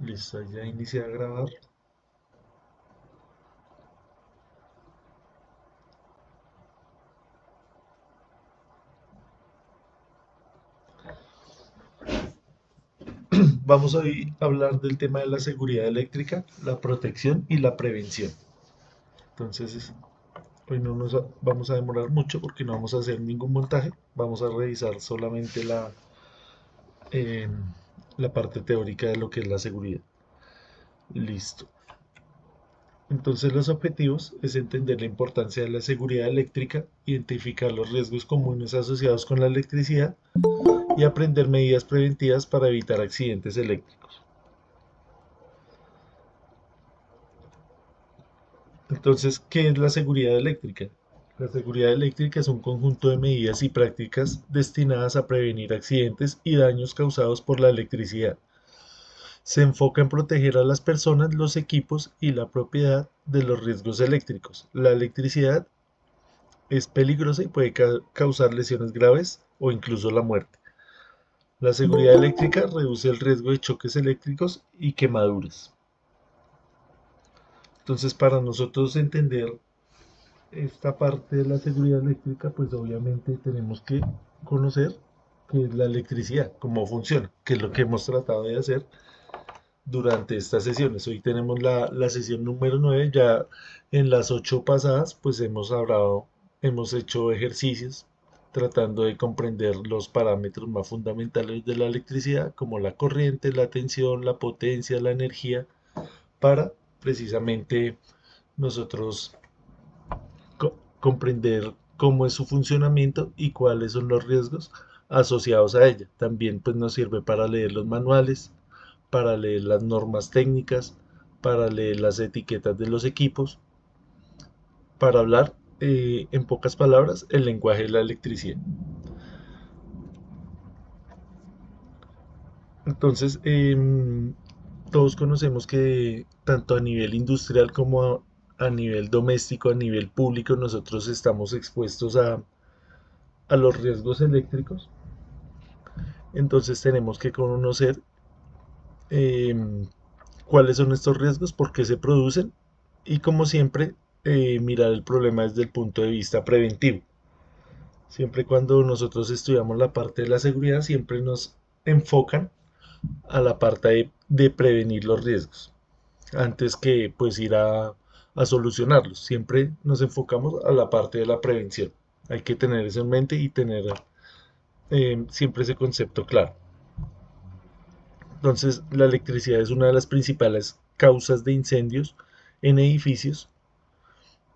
Listo, ya inicié a grabar. Vamos hoy a hablar del tema de la seguridad eléctrica, la protección y la prevención. Entonces, hoy no nos vamos a demorar mucho porque no vamos a hacer ningún montaje. Vamos a revisar solamente eh, la parte teórica de lo que es la seguridad. Listo. Entonces, los objetivos es entender la importancia de la seguridad eléctrica, identificar los riesgos comunes asociados con la electricidad y aprender medidas preventivas para evitar accidentes eléctricos. Entonces, ¿qué es la seguridad eléctrica? La seguridad eléctrica es un conjunto de medidas y prácticas destinadas a prevenir accidentes y daños causados por la electricidad. Se enfoca en proteger a las personas, los equipos y la propiedad de los riesgos eléctricos. La electricidad es peligrosa y puede causar lesiones graves o incluso la muerte. La seguridad eléctrica reduce el riesgo de choques eléctricos y quemaduras. Entonces, para nosotros entender esta parte de la seguridad eléctrica, pues obviamente tenemos que conocer qué es la electricidad, cómo funciona, que es lo que hemos tratado de hacer durante estas sesiones. Hoy tenemos la sesión número 9, ya en las 8 pasadas, pues hemos hablado, hemos hecho ejercicios tratando de comprender los parámetros más fundamentales de la electricidad, como la corriente, la tensión, la potencia, la energía, para precisamente nosotros comprender cómo es su funcionamiento y cuáles son los riesgos asociados a ella. También pues nos sirve para leer los manuales, para leer las normas técnicas, para leer las etiquetas de los equipos, para hablar en pocas palabras el lenguaje de la electricidad. Entonces, todos conocemos que tanto a nivel industrial como a nivel doméstico, a nivel público, nosotros estamos expuestos a los riesgos eléctricos. Entonces tenemos que conocer eh, cuáles son estos riesgos, por qué se producen y como siempre mirar el problema desde el punto de vista preventivo. Siempre cuando nosotros estudiamos la parte de la seguridad, siempre nos enfocan a la parte de prevenir los riesgos antes que pues ir a solucionarlos. Siempre nos enfocamos a la parte de la prevención. Hay que tener eso en mente y tener siempre ese concepto claro. Entonces, la electricidad es una de las principales causas de incendios en edificios.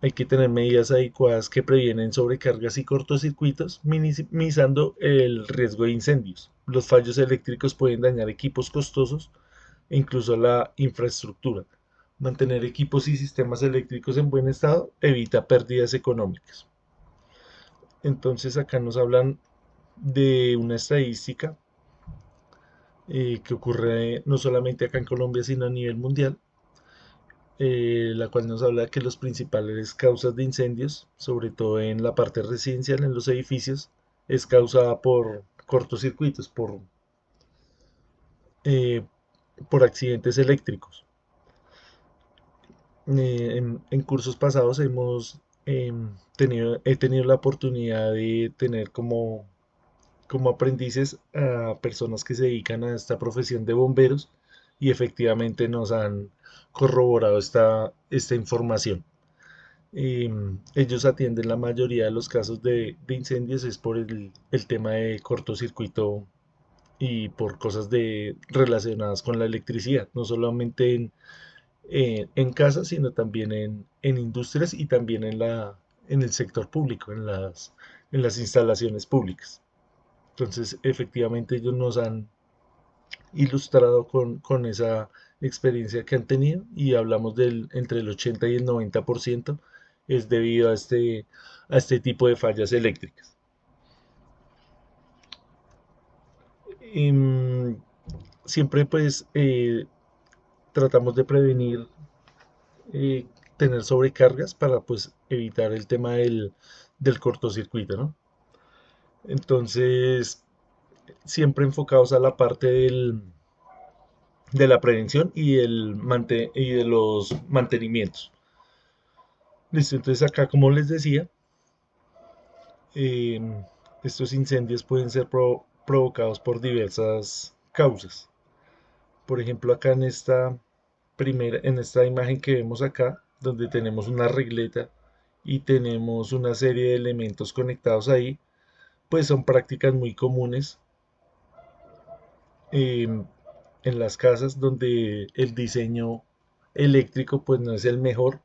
Hay que tener medidas adecuadas que previenen sobrecargas y cortocircuitos, minimizando el riesgo de incendios. Los fallos eléctricos pueden dañar equipos costosos e incluso la infraestructura. Mantener equipos y sistemas eléctricos en buen estado evita pérdidas económicas. Entonces, acá nos hablan de una estadística que ocurre no solamente acá en Colombia, sino a nivel mundial, la cual nos habla que las principales causas de incendios, sobre todo en la parte residencial, en los edificios, es causada por cortocircuitos, eh, por accidentes eléctricos. En cursos pasados he tenido la oportunidad de tener como aprendices a personas que se dedican a esta profesión de bomberos y efectivamente nos han corroborado esta información. Ellos atienden la mayoría de los casos de incendios es por el tema de cortocircuito y por cosas relacionadas con la electricidad, no solamente en casas, sino también en industrias y también en el sector público, en las instalaciones públicas. Entonces, efectivamente, ellos nos han ilustrado con esa experiencia que han tenido y hablamos del entre el 80 y el 90% es debido a este tipo de fallas eléctricas. Em, Siempre pues tratamos de prevenir tener sobrecargas para pues evitar el tema del cortocircuito, ¿no? Entonces, siempre enfocados a la parte de la prevención y de los mantenimientos. Listo, entonces acá, como les decía, eh, estos incendios pueden ser provocados por diversas causas. Por ejemplo, acá en esta imagen que vemos acá, donde tenemos una regleta y tenemos una serie de elementos conectados ahí, pues son prácticas muy comunes em, en las casas donde el diseño eléctrico pues no es el mejor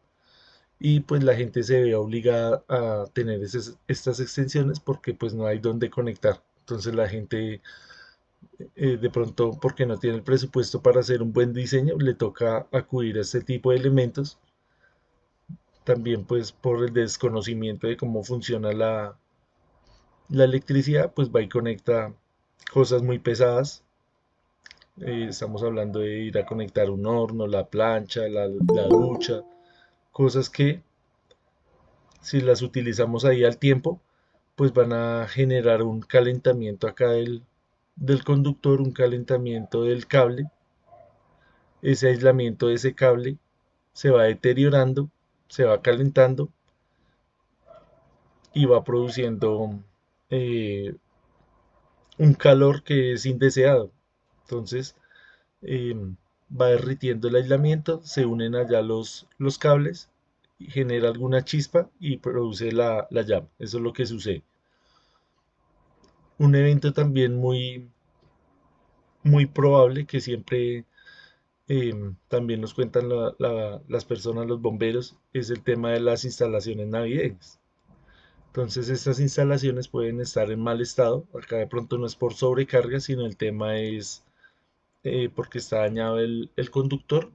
y pues la gente se ve obligada a tener estas extensiones porque pues no hay donde conectar. Entonces la gente de pronto porque no tiene el presupuesto para hacer un buen diseño le toca acudir a este tipo de elementos. También pues por el desconocimiento de cómo funciona la electricidad pues va y conecta cosas muy pesadas. Estamos hablando de ir a conectar un horno, la plancha, la ducha, cosas que si las utilizamos ahí al tiempo, pues van a generar un calentamiento acá del conductor, un calentamiento del cable. Ese aislamiento de ese cable se va deteriorando, se va calentando y va produciendo eh, un calor que es indeseado. Entonces, eh, va derritiendo el aislamiento, se unen allá los cables, genera alguna chispa y produce la llama. Eso es lo que sucede. Un evento también muy probable que siempre también nos cuentan las personas, los bomberos, es el tema de las instalaciones navideñas. Entonces estas instalaciones pueden estar en mal estado. Acá de pronto no es por sobrecarga, sino el tema es porque está dañado el conductor.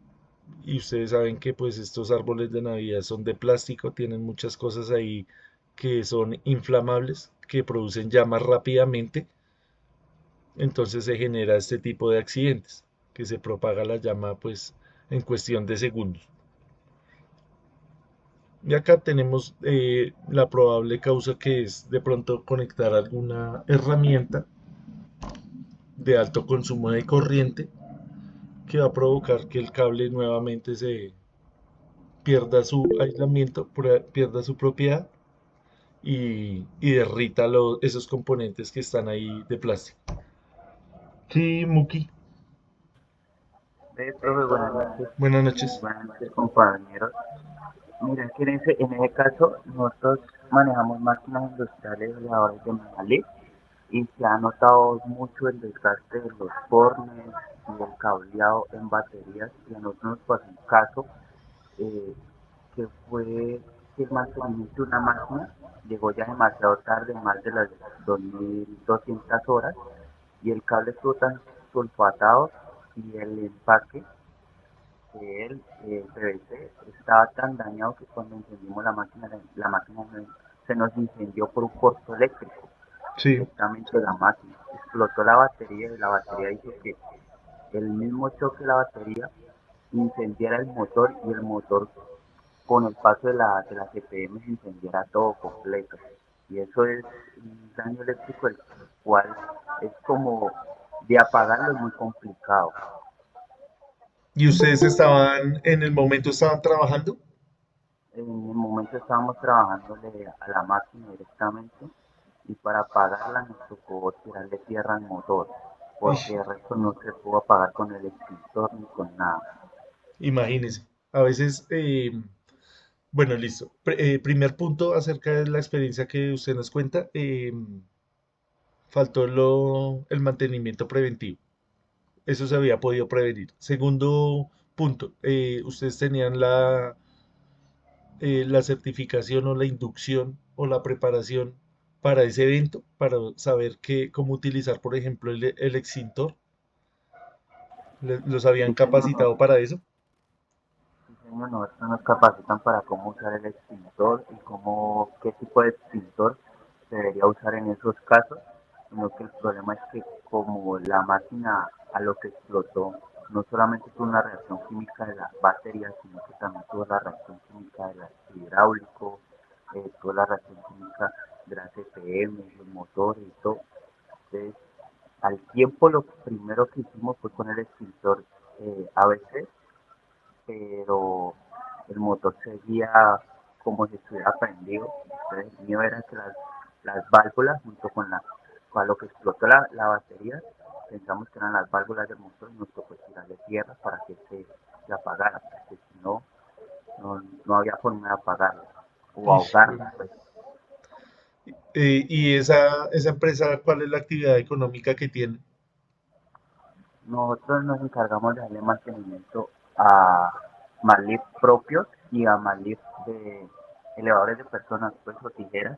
Y ustedes saben que pues estos árboles de Navidad son de plástico, tienen muchas cosas ahí que son inflamables, que producen llamas rápidamente. Entonces se genera este tipo de accidentes, que se propaga la llama pues en cuestión de segundos. Y acá tenemos la probable causa que es de pronto conectar alguna herramienta de alto consumo de corriente que va a provocar que el cable nuevamente se pierda su aislamiento, pierda su propiedad y derrita esos componentes que están ahí de plástico. Sí, Muki, Profe, buenas noches. buenas noches. Buenas noches, compañeros. Mira, que en ese caso nosotros manejamos máquinas industriales elevadores de Mamalí y se ha notado mucho el desgaste de los bornes y el cableado en baterías y a nosotros nos pasó un caso eh, que fue que el mantenimiento de una máquina llegó ya demasiado tarde, más de las 2200 horas, y el cable estuvo tan sulfatado y el empaque que el PVC estaba tan dañado que cuando encendimos la máquina se nos incendió por un corto eléctrico Sí. directamente de la máquina. Explotó la batería y la batería hizo que el mismo choque de la batería incendiara el motor y el motor con el paso de la CPM se incendiara todo completo. Y eso es un daño eléctrico el cual es como de apagarlo es muy complicado. ¿Y ustedes estaban, en el momento estaban trabajando? En el momento estábamos trabajándole a la máquina directamente y para apagarla nos tocó tirarle tierra al motor, porque Ish, el resto no se pudo apagar con el extintor ni con nada. imagínense. A veces, bueno, listo. Primer punto acerca de la experiencia que usted nos cuenta, faltó el mantenimiento preventivo. Eso se había podido prevenir. Segundo punto, ustedes tenían la certificación o la inducción o la preparación para ese evento, para saber cómo utilizar, por ejemplo, el extintor. ¿Los habían Sí, señor, capacitado para eso? sí, señor, nosotros nos capacitan para cómo usar el extintor y qué tipo de extintor se debería usar en esos casos, sino que el problema es que como la máquina a lo que explotó no solamente tuvo una reacción química de la batería, sino que también tuvo la reacción química del hidráulico, tuvo la reacción química de la CPM, los motores y todo. Entonces, al tiempo lo primero que hicimos fue con el extintor a veces, pero el motor seguía como si estuviera prendido. Entonces el mío era que las válvulas junto con lo que explotó la batería, pensamos que eran las válvulas del motor y nos tocó tirarle tierra para que se apagara, porque si no, no había forma de apagarla o Ish, ahogarla. bueno. Pues. ¿Y esa empresa, cuál es la actividad económica que tiene? Nosotros nos encargamos de darle mantenimiento a Malip propios y a Malip de elevadores de personas, pues, o tijeras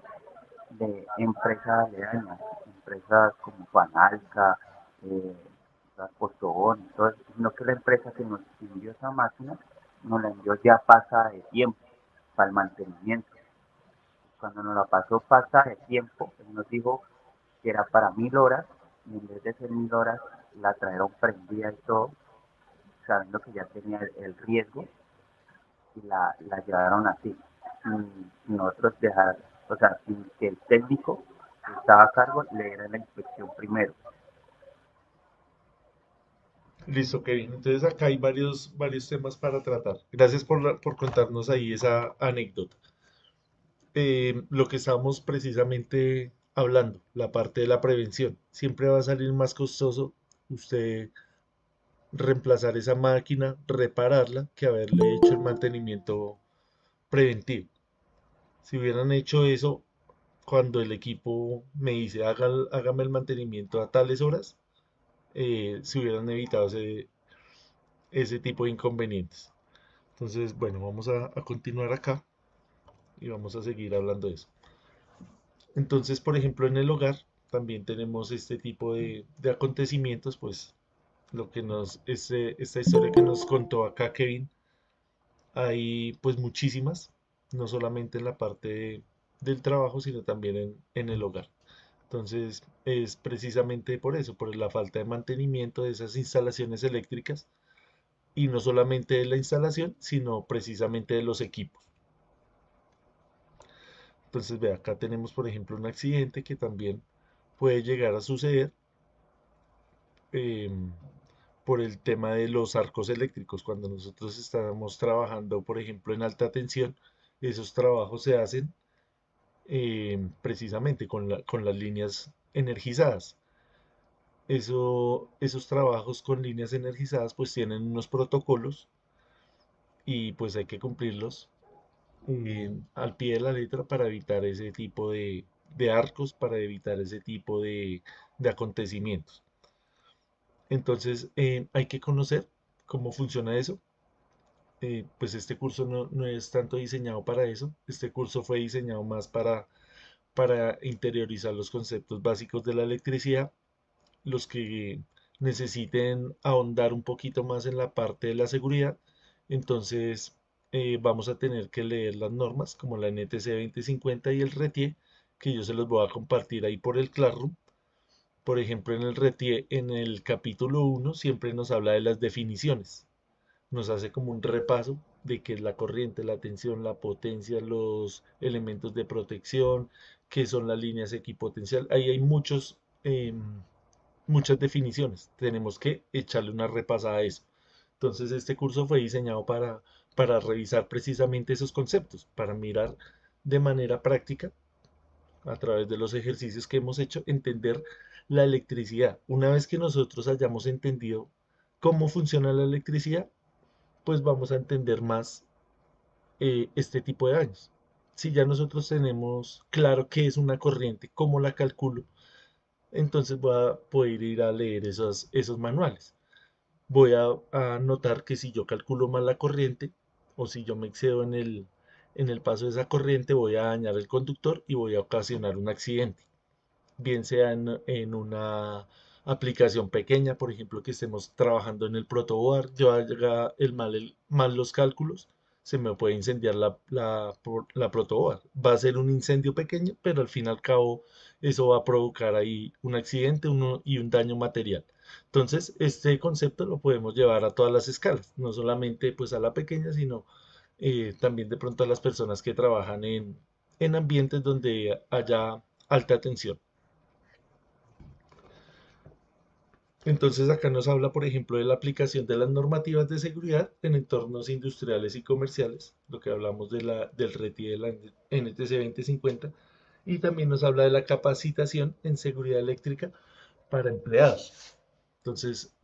de empresas aledañas, empresas como Panalca, eh, Postobón, todo eso, sino que la empresa que nos envió esa máquina nos la envió ya pasada de tiempo para el mantenimiento. Cuando nos la pasó pasada de tiempo, él nos dijo que era para 1000 horas y en vez de ser 1000 horas la trajeron prendida y todo, sabiendo que ya tenía el riesgo y la llevaron así, sin nosotros dejar, o sea, sin que el técnico que estaba a cargo le diera la inspección primero. Listo, Kevin. Entonces acá hay varios temas para tratar. Gracias por contarnos ahí esa anécdota. Lo que estábamos precisamente hablando, la parte de la prevención. Siempre va a salir más costoso usted reemplazar esa máquina, repararla, que haberle hecho el mantenimiento preventivo. Si hubieran hecho eso cuando el equipo me dice hágame el mantenimiento a tales horas, se hubieran evitado ese tipo de inconvenientes. Entonces, bueno, vamos a continuar acá y vamos a seguir hablando de eso. Entonces, por ejemplo, en el hogar también tenemos este tipo de acontecimientos, pues lo que esta historia que nos contó acá Kevin, hay pues muchísimas, no solamente en la parte del trabajo, sino también en el hogar. Entonces, es precisamente por eso, por la falta de mantenimiento de esas instalaciones eléctricas y no solamente de la instalación, sino precisamente de los equipos. Entonces, ve, acá tenemos, por ejemplo, un accidente que también puede llegar a suceder em, por el tema de los arcos eléctricos. Cuando nosotros estamos trabajando, por ejemplo, en alta tensión, esos trabajos se hacen precisamente con las líneas energizadas. Esos trabajos con líneas energizadas pues tienen unos protocolos y pues hay que cumplirlos al pie de la letra para evitar ese tipo de arcos, para evitar ese tipo de acontecimientos. Entonces hay que conocer cómo funciona eso. Pues este curso no es tanto diseñado para eso. Este curso fue diseñado más para interiorizar los conceptos básicos de la electricidad. Los que necesiten ahondar un poquito más en la parte de la seguridad, entonces vamos a tener que leer las normas como la NTC 2050 y el RETIE, que yo se los voy a compartir ahí por el Classroom. Por ejemplo, en el RETIE, en el capítulo 1, siempre nos habla de las definiciones. Nos hace como un repaso de qué es la corriente, la tensión, la potencia, los elementos de protección, qué son las líneas equipotencial. Ahí hay muchas definiciones. Tenemos que echarle una repasada a eso. Entonces, este curso fue diseñado para revisar precisamente esos conceptos, para mirar de manera práctica, a través de los ejercicios que hemos hecho, entender la electricidad. Una vez que nosotros hayamos entendido cómo funciona la electricidad, pues vamos a entender más este tipo de daños. Si ya nosotros tenemos claro qué es una corriente, cómo la calculo, entonces voy a poder ir a leer esos manuales. Voy a notar que si yo calculo mal la corriente o si yo me excedo en el paso de esa corriente, voy a dañar el conductor y voy a ocasionar un accidente. Bien sea en una aplicación pequeña, por ejemplo, que estemos trabajando en el protoboard, yo haga mal los cálculos, se me puede incendiar la protoboard. Va a ser un incendio pequeño, pero al fin y al cabo eso va a provocar ahí un accidente y un daño material. Entonces, este concepto lo podemos llevar a todas las escalas, no solamente pues a la pequeña, sino también de pronto a las personas que trabajan en ambientes donde haya alta tensión. Entonces acá nos habla, por ejemplo, de la aplicación de las normativas de seguridad en entornos industriales y comerciales, lo que hablamos del RETI de la NTC 2050, y también nos habla de la capacitación en seguridad eléctrica para empleados. Entonces,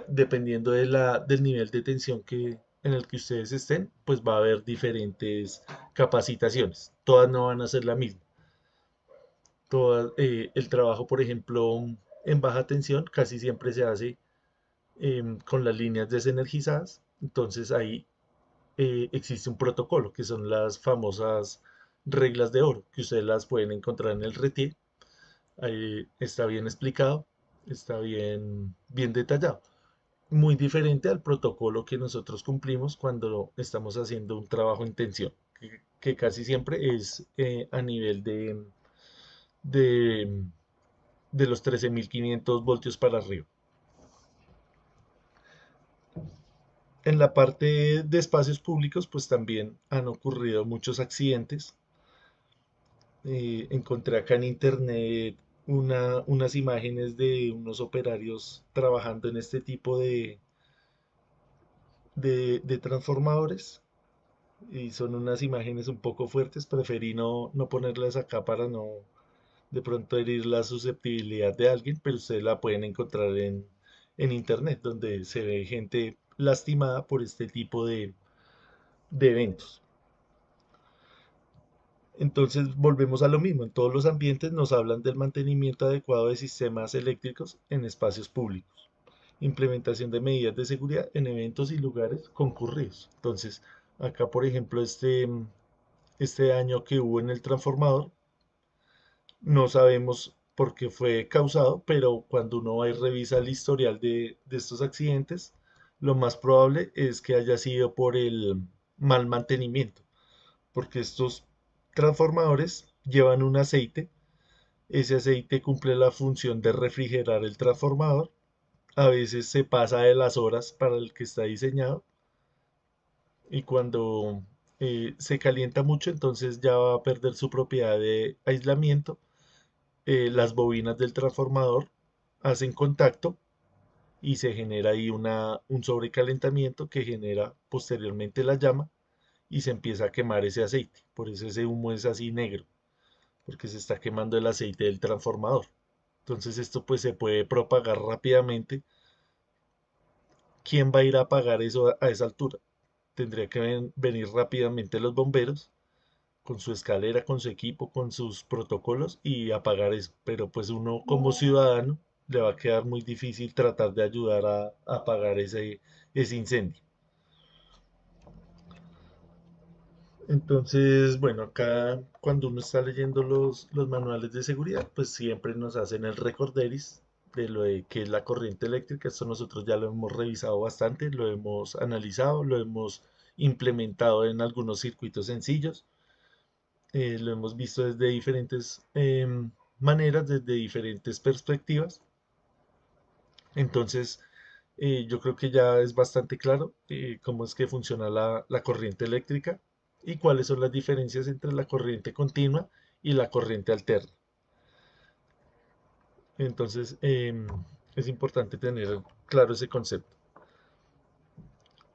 dependiendo del nivel de tensión en el que ustedes estén, pues va a haber diferentes capacitaciones. Todas no van a ser la misma. El trabajo, por ejemplo, en baja tensión casi siempre se hace con las líneas desenergizadas. Entonces ahí existe un protocolo, que son las famosas reglas de oro, que ustedes las pueden encontrar en el RETIE. Ahí está bien explicado, está bien detallado. Muy diferente al protocolo que nosotros cumplimos cuando estamos haciendo un trabajo en tensión, que casi siempre es a nivel de, de los 13.500 voltios para arriba. En la parte de espacios públicos, pues también han ocurrido muchos accidentes. Encontré acá en internet unas imágenes de unos operarios trabajando en este tipo de transformadores y son unas imágenes un poco fuertes. Preferí no ponerlas acá para no de pronto herir la susceptibilidad de alguien, pero ustedes la pueden encontrar en internet, donde se ve gente lastimada por este tipo de eventos. Entonces volvemos a lo mismo, en todos los ambientes nos hablan del mantenimiento adecuado de sistemas eléctricos en espacios públicos, implementación de medidas de seguridad en eventos y lugares concurridos. Entonces, acá por ejemplo este daño que hubo en el transformador, no sabemos por qué fue causado, pero cuando uno va y revisa el historial de estos accidentes, lo más probable es que haya sido por el mal mantenimiento, porque estos transformadores llevan un aceite. Ese aceite cumple la función de refrigerar el transformador. A veces se pasa de las horas para el que está diseñado y cuando se calienta mucho, entonces ya va a perder su propiedad de aislamiento. Las bobinas del transformador hacen contacto y se genera ahí un sobrecalentamiento que genera posteriormente la llama y se empieza a quemar ese aceite. Por eso ese humo es así negro, porque se está quemando el aceite del transformador. Entonces esto pues se puede propagar rápidamente. ¿Quién va a ir a apagar eso a esa altura? Tendría que venir rápidamente los bomberos con su escalera, con su equipo, con sus protocolos y apagar eso. Pero pues uno como ciudadano le va a quedar muy difícil tratar de ayudar a apagar ese incendio. Entonces, bueno, acá cuando uno está leyendo los manuales de seguridad, pues siempre nos hacen el recorderis de lo de qué es la corriente eléctrica. Esto nosotros ya lo hemos revisado bastante, lo hemos analizado, lo hemos implementado en algunos circuitos sencillos, lo hemos visto desde diferentes maneras, desde diferentes perspectivas. Entonces, yo creo que ya es bastante claro cómo es que funciona la corriente eléctrica y cuáles son las diferencias entre la corriente continua y la corriente alterna. Entonces, es importante tener claro ese concepto.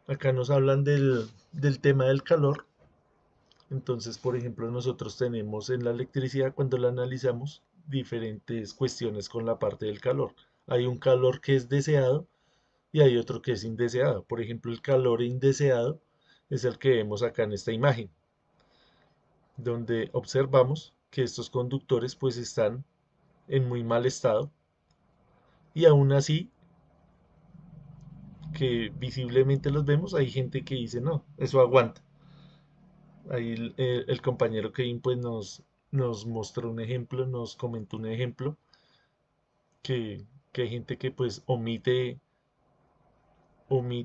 Acá nos hablan del tema del calor. Entonces, por ejemplo, nosotros tenemos en la electricidad, cuando la analizamos, diferentes cuestiones con la parte del calor. Hay un calor que es deseado y hay otro que es indeseado. Por ejemplo, el calor indeseado es el que vemos acá en esta imagen, donde observamos que estos conductores pues están en muy mal estado y aún así que visiblemente los vemos, hay gente que dice no, eso aguanta. Ahí el compañero Kevin pues nos mostró un ejemplo, nos comentó un ejemplo que hay gente que pues omite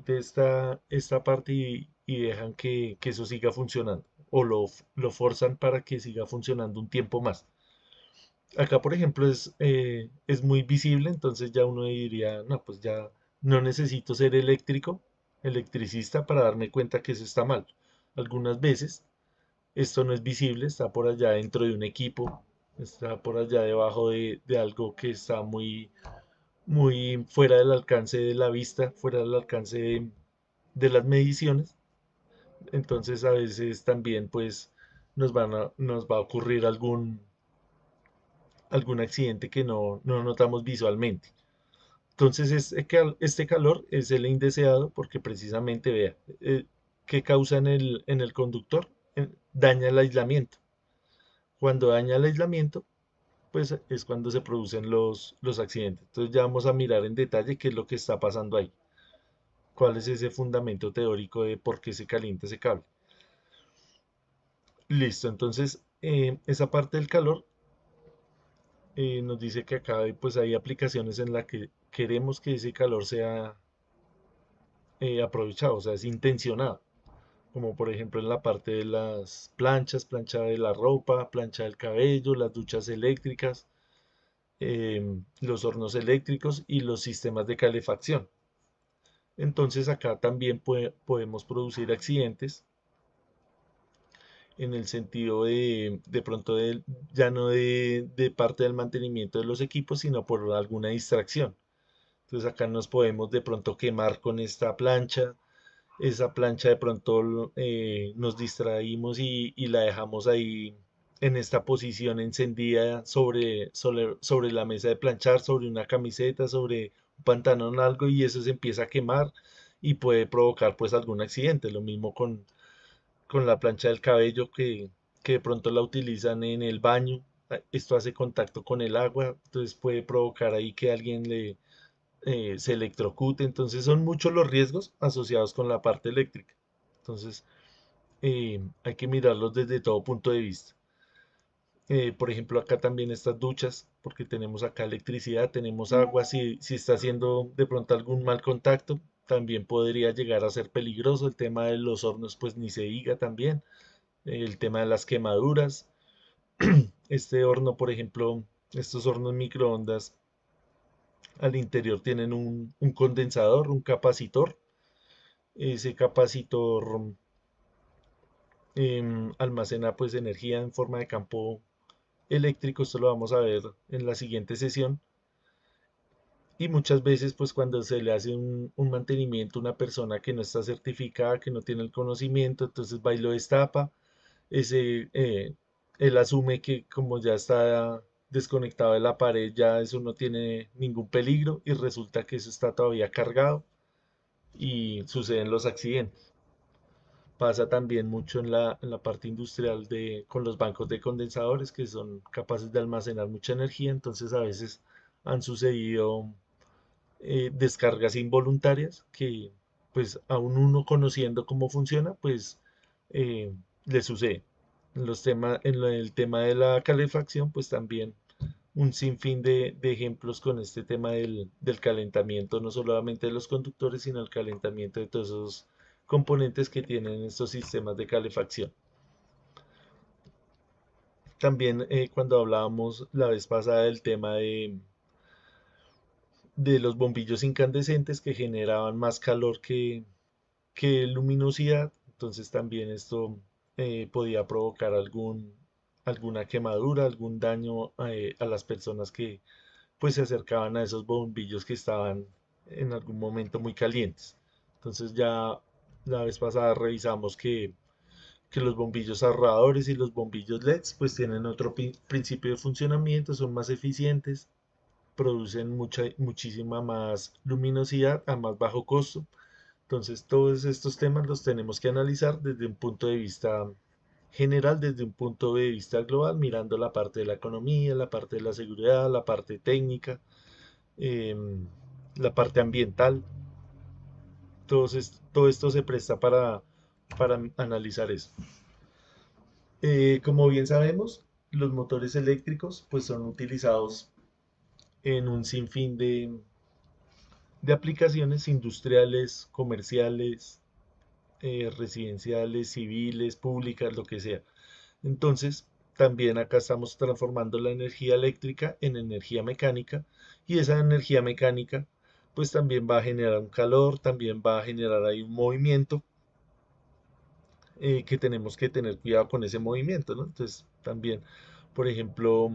esta parte y dejan que eso siga funcionando o lo forzan para que siga funcionando un tiempo más. Acá, por ejemplo, es muy visible, entonces ya uno diría, no, pues ya no necesito ser electricista para darme cuenta que eso está mal. Algunas veces esto no es visible, está por allá dentro de un equipo, está por allá debajo de algo que está muy fuera del alcance de la vista, fuera del alcance de las mediciones. Entonces a veces también pues nos va a ocurrir algún accidente que no notamos visualmente. Entonces este calor es el indeseado porque precisamente vea, ¿qué causa en el conductor? Daña el aislamiento. Cuando daña el aislamiento, pues es cuando se producen los accidentes. Entonces ya vamos a mirar en detalle qué es lo que está pasando ahí. ¿Cuál es ese fundamento teórico de por qué se calienta ese cable? Listo, entonces esa parte del calor nos dice que acá pues hay aplicaciones en las que queremos que ese calor sea aprovechado, o sea, es intencionado, como por ejemplo en la parte de las planchas, plancha de la ropa, plancha del cabello, las duchas eléctricas, los hornos eléctricos y los sistemas de calefacción. Entonces acá también podemos producir accidentes en el sentido de pronto ya no de parte del mantenimiento de los equipos, sino por alguna distracción. Entonces acá nos podemos de pronto quemar con esta plancha. Esa plancha de pronto nos distraímos y la dejamos ahí en esta posición encendida sobre la mesa de planchar, sobre una camiseta, sobre un pantalón, algo, y eso se empieza a quemar y puede provocar pues algún accidente. Lo mismo con la plancha del cabello que de pronto la utilizan en el baño. Esto hace contacto con el agua, entonces puede provocar ahí que alguien se electrocute. Entonces son muchos los riesgos asociados con la parte eléctrica. Entonces hay que mirarlos desde todo punto de vista. Por ejemplo, acá también estas duchas, porque tenemos acá electricidad, tenemos agua. Si está haciendo de pronto algún mal contacto, también podría llegar a ser peligroso. El tema de los hornos, pues ni se diga también. El tema de las quemaduras. Este horno, por ejemplo, estos hornos microondas al interior tienen un condensador, un capacitor. Ese capacitor almacena pues energía en forma de campo eléctrico. Esto lo vamos a ver en la siguiente sesión. Y muchas veces pues cuando se le hace un mantenimiento a una persona que no está certificada, que no tiene el conocimiento, entonces va y lo destapa. Ese, él asume que como ya está desconectado de la pared, ya eso no tiene ningún peligro y resulta que eso está todavía cargado y suceden los accidentes. Pasa también mucho en la parte industrial con los bancos de condensadores que son capaces de almacenar mucha energía, entonces a veces han sucedido descargas involuntarias que pues aún uno conociendo cómo funciona, pues eh, le sucede. En el tema de la calefacción, pues también un sinfín de ejemplos con este tema del calentamiento, no solamente de los conductores, sino el calentamiento de todos esos componentes que tienen estos sistemas de calefacción. También cuando hablábamos la vez pasada del tema de los bombillos incandescentes que generaban más calor que luminosidad, entonces también esto podía provocar alguna quemadura, algún daño a las personas que pues se acercaban a esos bombillos que estaban en algún momento muy calientes. Entonces ya la vez pasada revisamos que los bombillos ahorradores y los bombillos LEDs pues tienen otro principio de funcionamiento, son más eficientes, producen muchísima más luminosidad a más bajo costo. Entonces todos estos temas los tenemos que analizar desde un punto de vista general, desde un punto de vista global, mirando la parte de la economía, la parte de la seguridad, la parte técnica, em, la parte ambiental. Todo esto se presta para analizar eso. Como bien sabemos, los motores eléctricos pues son utilizados en un sinfín de aplicaciones industriales, comerciales, residenciales, civiles, públicas, lo que sea. Entonces, también acá estamos transformando la energía eléctrica en energía mecánica y esa energía mecánica pues también va a generar un calor, también va a generar ahí un movimiento que tenemos que tener cuidado con ese movimiento, ¿no? Entonces, también, por ejemplo,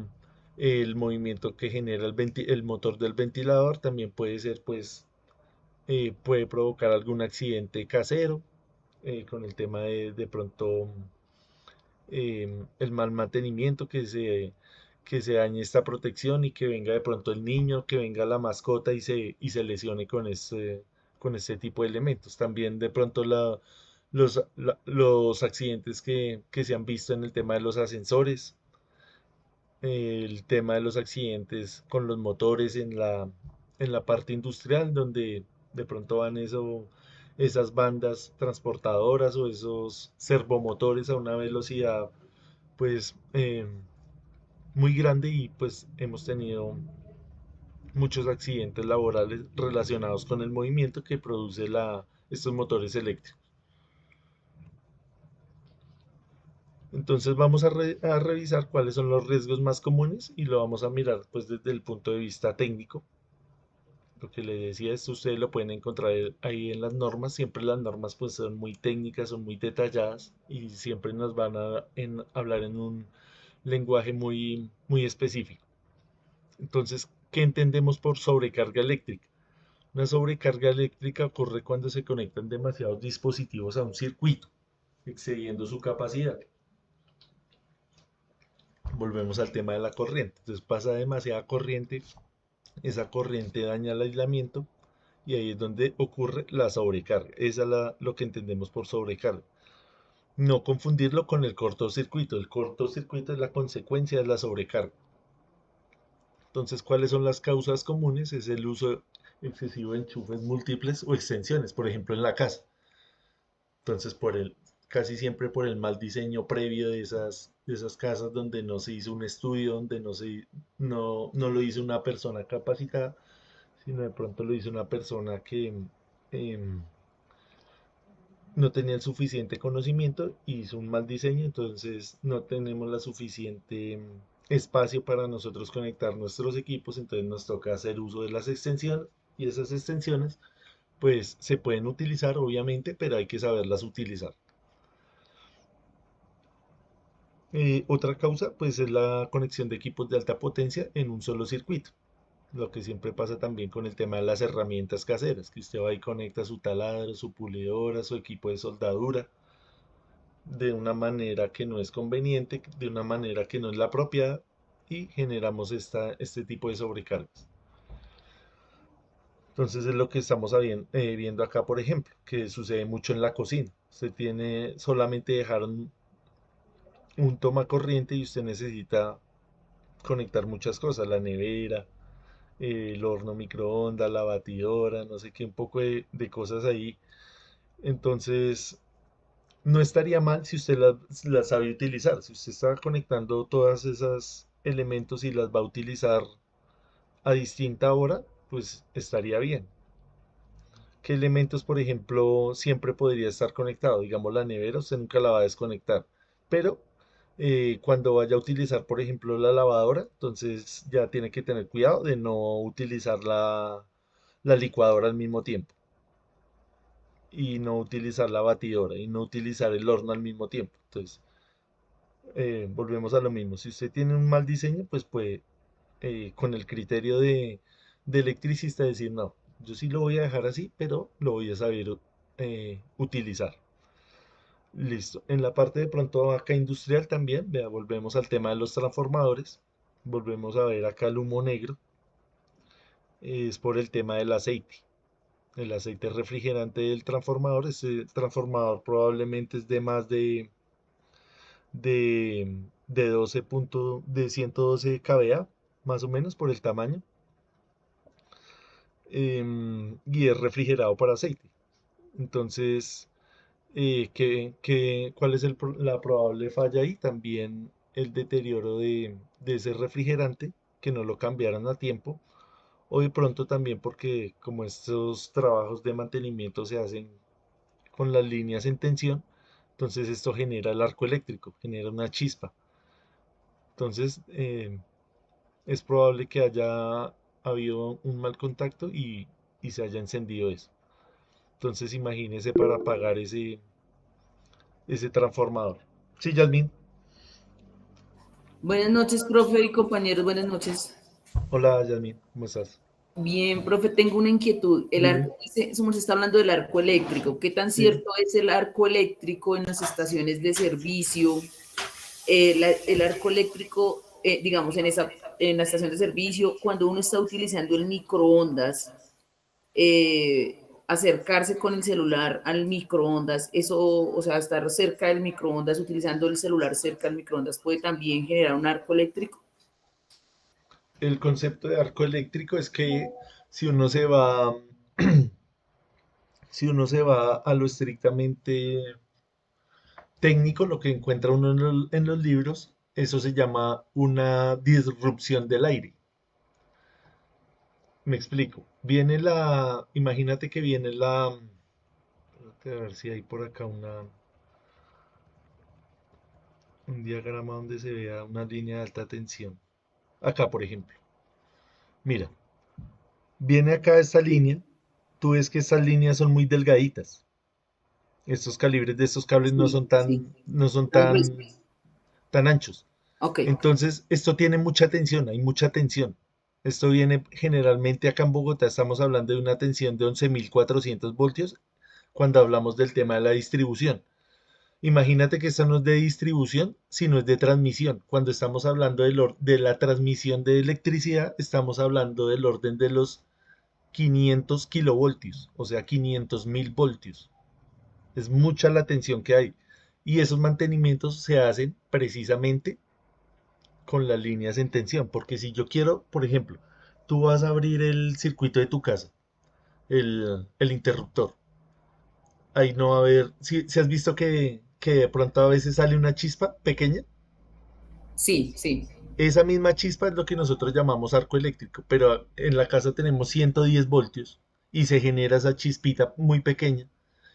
El movimiento que genera el motor del ventilador también puede ser, pues, puede provocar algún accidente casero con el tema de pronto el mal mantenimiento, que se dañe esta protección y que venga de pronto el niño, que venga la mascota y se lesione con este tipo de elementos. También de pronto los accidentes que se han visto en el tema de los ascensores, el tema de los accidentes con los motores en la parte industrial, donde de pronto van esas bandas transportadoras o esos servomotores a una velocidad pues muy grande y pues hemos tenido muchos accidentes laborales relacionados con el movimiento que produce estos motores eléctricos. Entonces vamos a revisar cuáles son los riesgos más comunes y lo vamos a mirar pues desde el punto de vista técnico. Lo que le decía, esto ustedes lo pueden encontrar ahí en las normas. Siempre las normas pues son muy técnicas, son muy detalladas y siempre nos van a hablar en un lenguaje muy específico. Entonces, ¿qué entendemos por sobrecarga eléctrica? Una sobrecarga eléctrica ocurre cuando se conectan demasiados dispositivos a un circuito, excediendo su capacidad. Volvemos al tema de la corriente. Entonces pasa demasiada corriente, esa corriente daña el aislamiento y ahí es donde ocurre la sobrecarga. Esa es lo que entendemos por sobrecarga. No confundirlo con el cortocircuito. El cortocircuito es la consecuencia de la sobrecarga. Entonces, ¿cuáles son las causas comunes? Es el uso excesivo de enchufes múltiples o extensiones, por ejemplo, en la casa. Entonces, casi siempre por el mal diseño previo de esas casas donde no se hizo un estudio, donde no lo hizo una persona capacitada, sino de pronto lo hizo una persona que em, no tenía el suficiente conocimiento, hizo un mal diseño, entonces no tenemos la suficiente espacio para nosotros conectar nuestros equipos, entonces nos toca hacer uso de las extensiones y esas extensiones pues se pueden utilizar obviamente, pero hay que saberlas utilizar. Otra causa pues es la conexión de equipos de alta potencia en un solo circuito. Lo que siempre pasa también con el tema de las herramientas caseras, que usted va y conecta su taladro, su pulidora, su equipo de soldadura, de una manera que no es conveniente, de una manera que no es la apropiada y generamos este tipo de sobrecargas. Entonces es lo que estamos viendo acá, por ejemplo, que sucede mucho en la cocina. Usted tiene, solamente dejaron un toma corriente y usted necesita conectar muchas cosas, la nevera, el horno microondas, la batidora, no sé qué, un poco de cosas ahí. Entonces, no estaría mal si usted las sabe utilizar. Si usted está conectando todas esas elementos y las va a utilizar a distinta hora, pues estaría bien. ¿Qué elementos, por ejemplo, siempre podría estar conectado? Digamos, la nevera, usted nunca la va a desconectar. Pero cuando vaya a utilizar, por ejemplo, la lavadora, entonces ya tiene que tener cuidado de no utilizar la licuadora al mismo tiempo. Y no utilizar la batidora y no utilizar el horno al mismo tiempo. Entonces, volvemos a lo mismo. Si usted tiene un mal diseño, pues puede, con el criterio de electricista, decir, no, yo sí lo voy a dejar así, pero lo voy a saber utilizar. Listo. En la parte de pronto acá industrial también, vea, volvemos al tema de los transformadores. Volvemos a ver acá el humo negro. Es por el tema del aceite. El aceite refrigerante del transformador. Ese transformador probablemente es de más de 112 kVA, más o menos por el tamaño, y es refrigerado por aceite. Entonces, ¿cuál es la probable falla ahí? También el deterioro de ese refrigerante, que no lo cambiaran a tiempo, o de pronto también porque como estos trabajos de mantenimiento se hacen con las líneas en tensión, entonces esto genera el arco eléctrico, genera una chispa. Entonces, es probable que haya habido un mal contacto y se haya encendido eso. Entonces imagínese para apagar ese transformador. Sí, Yasmin. Buenas noches, profe y compañeros, buenas noches. Hola, Yasmin, ¿cómo estás? Bien, profe, tengo una inquietud. El Dime. arco, se está hablando del arco eléctrico. ¿Qué tan Sí. cierto es el arco eléctrico en las estaciones de servicio? El arco eléctrico, digamos, en la estación de servicio, cuando uno está utilizando el microondas, acercarse con el celular al microondas, eso, o sea, estar cerca del microondas, utilizando el celular cerca del microondas, puede también generar un arco eléctrico. El concepto de arco eléctrico es que si uno se va, si uno se va a lo estrictamente técnico, lo que encuentra uno en los libros, eso se llama una disrupción del aire. Me explico. Imagínate que viene a ver si hay por acá un diagrama donde se vea una línea de alta tensión. Acá, por ejemplo. Mira, viene acá esta Sí, línea. Tú ves que estas líneas son muy delgaditas. Estos calibres de estos cables no sí, son sí. no son Tan grueso. tan anchos. Ok, Entonces, esto tiene mucha tensión, hay mucha tensión. Esto viene generalmente acá en Bogotá, estamos hablando de una tensión de 11.400 voltios cuando hablamos del tema de la distribución. Imagínate que esto no es de distribución, sino es de transmisión. Cuando estamos hablando de la transmisión de electricidad, estamos hablando del orden de los 500 kilovoltios, o sea, 500.000 voltios. Es mucha la tensión que hay. Y esos mantenimientos se hacen precisamente con las líneas en tensión. Porque si yo quiero, por ejemplo, tú vas a abrir el circuito de tu casa, el interruptor. Ahí no va a haber. Si has visto que de pronto a veces sale una chispa pequeña, sí, sí. esa misma chispa es lo que nosotros llamamos arco eléctrico. Pero en la casa tenemos 110 voltios y se genera esa chispita muy pequeña.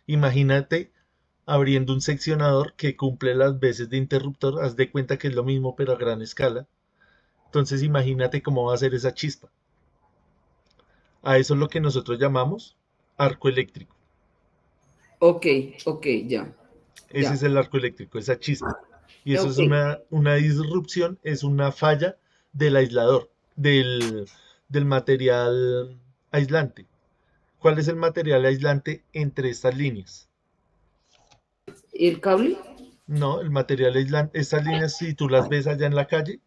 Imagínate abriendo un seccionador que cumple las veces de interruptor, haz de cuenta que es lo mismo pero a gran escala. Entonces imagínate cómo va a ser esa chispa. A eso es lo que nosotros llamamos arco eléctrico. Ok, ok, ya, Ese ya. es el arco eléctrico, esa chispa. Y eso Ok. es una disrupción, es una falla del aislador, del material aislante. ¿Cuál es el material aislante entre estas líneas? ¿El cable? No, el material aislante, estas líneas, si tú las ves allá en la calle,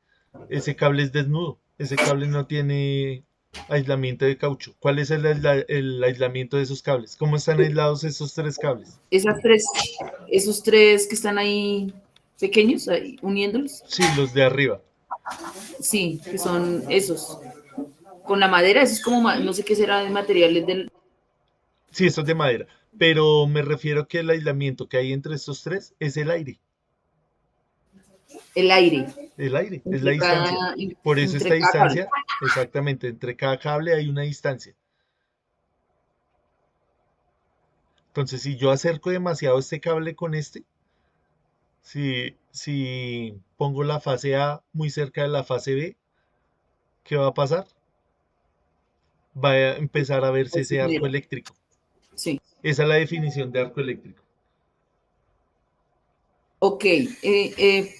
ese cable es desnudo, ese cable no tiene aislamiento de caucho. ¿Cuál es el aislamiento de esos cables? ¿Cómo están aislados esos tres cables? Esas tres, esos tres que están ahí pequeños, ahí, uniéndolos. Sí, los de arriba. Sí, que son esos. Con la madera, eso es como, no sé qué será de materiales del Sí, estos de madera. Pero me refiero que el aislamiento que hay entre estos tres es el aire. el aire, El aire, es la distancia. Por eso esta entre cada cable. distancia, exactamente, entre cada cable hay una distancia. Entonces, si yo acerco demasiado este cable con este, si pongo la fase A muy cerca de la fase B, ¿qué va a pasar? Va a empezar a verse Pues, ese arco eléctrico. sí. Esa es la definición de arco eléctrico. Ok,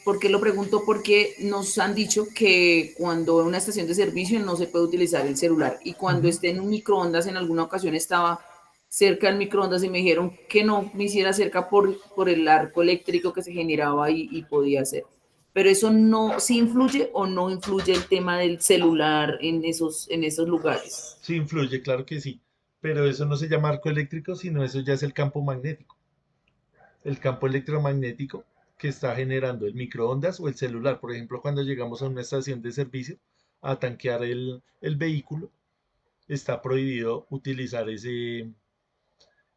¿por qué lo pregunto? Porque nos han dicho que cuando en una estación de servicio no se puede utilizar el celular y cuando Ujú. esté en un microondas, en alguna ocasión estaba cerca del microondas y me dijeron que no me hiciera cerca por el arco eléctrico que se generaba y podía hacer. Pero eso no, ¿sí influye o no influye el tema del celular en esos lugares? Sí influye, claro que sí. Pero eso no se llama arco eléctrico, sino eso ya es el campo magnético. El campo electromagnético que está generando el microondas o el celular. Por ejemplo, cuando llegamos a una estación de servicio a tanquear el vehículo, está prohibido utilizar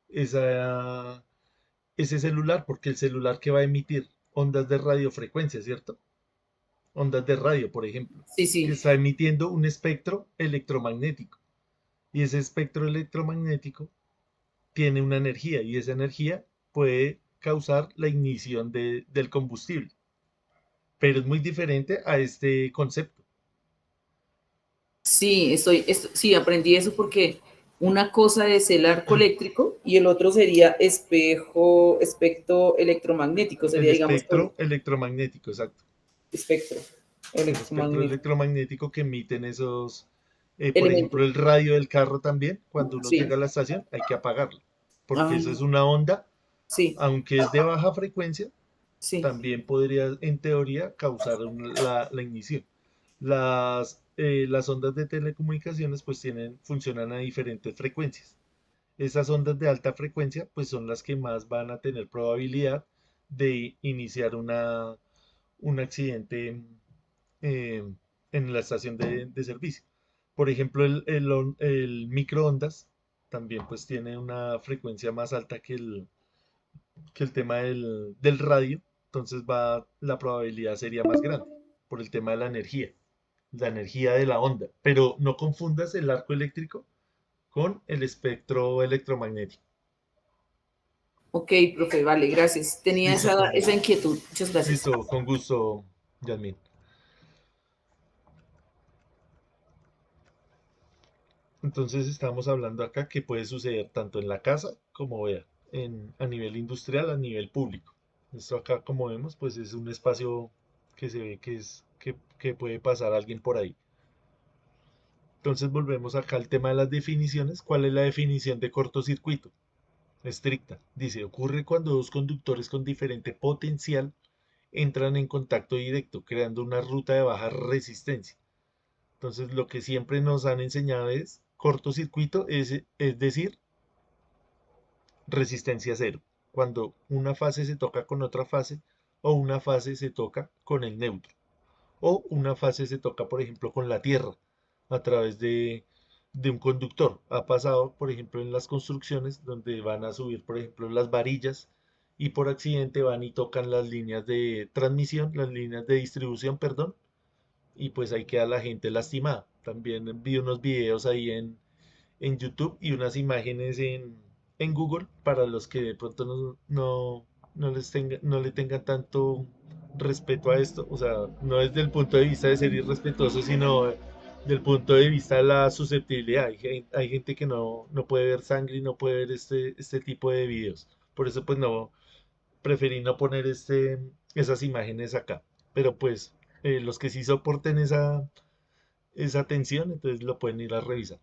esa, ese celular porque el celular que va a emitir ondas de radiofrecuencia, ¿cierto? Ondas de radio, por ejemplo, Sí, sí. está emitiendo un espectro electromagnético y ese espectro electromagnético tiene una energía y esa energía puede causar la ignición del combustible, pero es muy diferente a este concepto. Sí, sí, aprendí eso porque una cosa es el arco eléctrico y el otro sería espectro electromagnético, El sería, digamos, espectro electromagnético, exacto. espectro. ese espectro electromagnético. electromagnético que emiten esos, por ejemplo, Elementos. el radio del carro también, cuando uno Sí. llega a la estación, hay que apagarlo, porque Ah, eso es una onda, sí, aunque es de baja frecuencia, sí. también podría, en teoría, causar la ignición. Las ondas de telecomunicaciones pues funcionan a diferentes frecuencias. Esas ondas de alta frecuencia pues son las que más van a tener probabilidad de iniciar un accidente eh, en la estación de servicio. Por ejemplo, el microondas también pues tiene una frecuencia más alta que el tema del radio, entonces la probabilidad sería más grande por el tema de la energía de la onda. Pero no confundas el arco eléctrico con el espectro electromagnético. Ok, profe, vale, gracias. Tenía Listo, esa inquietud. Muchas gracias. listo, con gusto, Yasmin. Entonces estamos hablando acá que puede suceder tanto en la casa como vea, a nivel industrial, a nivel público. Esto acá, como vemos, pues es un espacio que se ve que puede pasar alguien por ahí. Entonces volvemos acá al tema de las definiciones. ¿Cuál es la definición de cortocircuito? Estricta. Dice, ocurre cuando dos conductores con diferente potencial entran en contacto directo, creando una ruta de baja resistencia. Entonces, lo que siempre nos han enseñado es cortocircuito, es decir, resistencia cero. Cuando una fase se toca con otra fase o una fase se toca con el neutro o una fase se toca, por ejemplo, con la tierra a través de un conductor. Ha pasado, por ejemplo, en las construcciones donde van a subir, por ejemplo, las varillas y por accidente van y tocan las líneas de transmisión, las líneas de distribución, perdón, y pues ahí queda la gente lastimada. También vi unos videos ahí en YouTube y unas imágenes en Google para los que de pronto no le tengan tanto respeto a esto. O sea, no desde el punto de vista de ser irrespetuoso, sino del punto de vista de la susceptibilidad. Hay gente que no puede ver sangre y no puede ver este tipo de videos. Por eso pues no, preferí no poner esas imágenes acá. Pero pues los que sí soporten esa tensión, entonces lo pueden ir a revisar.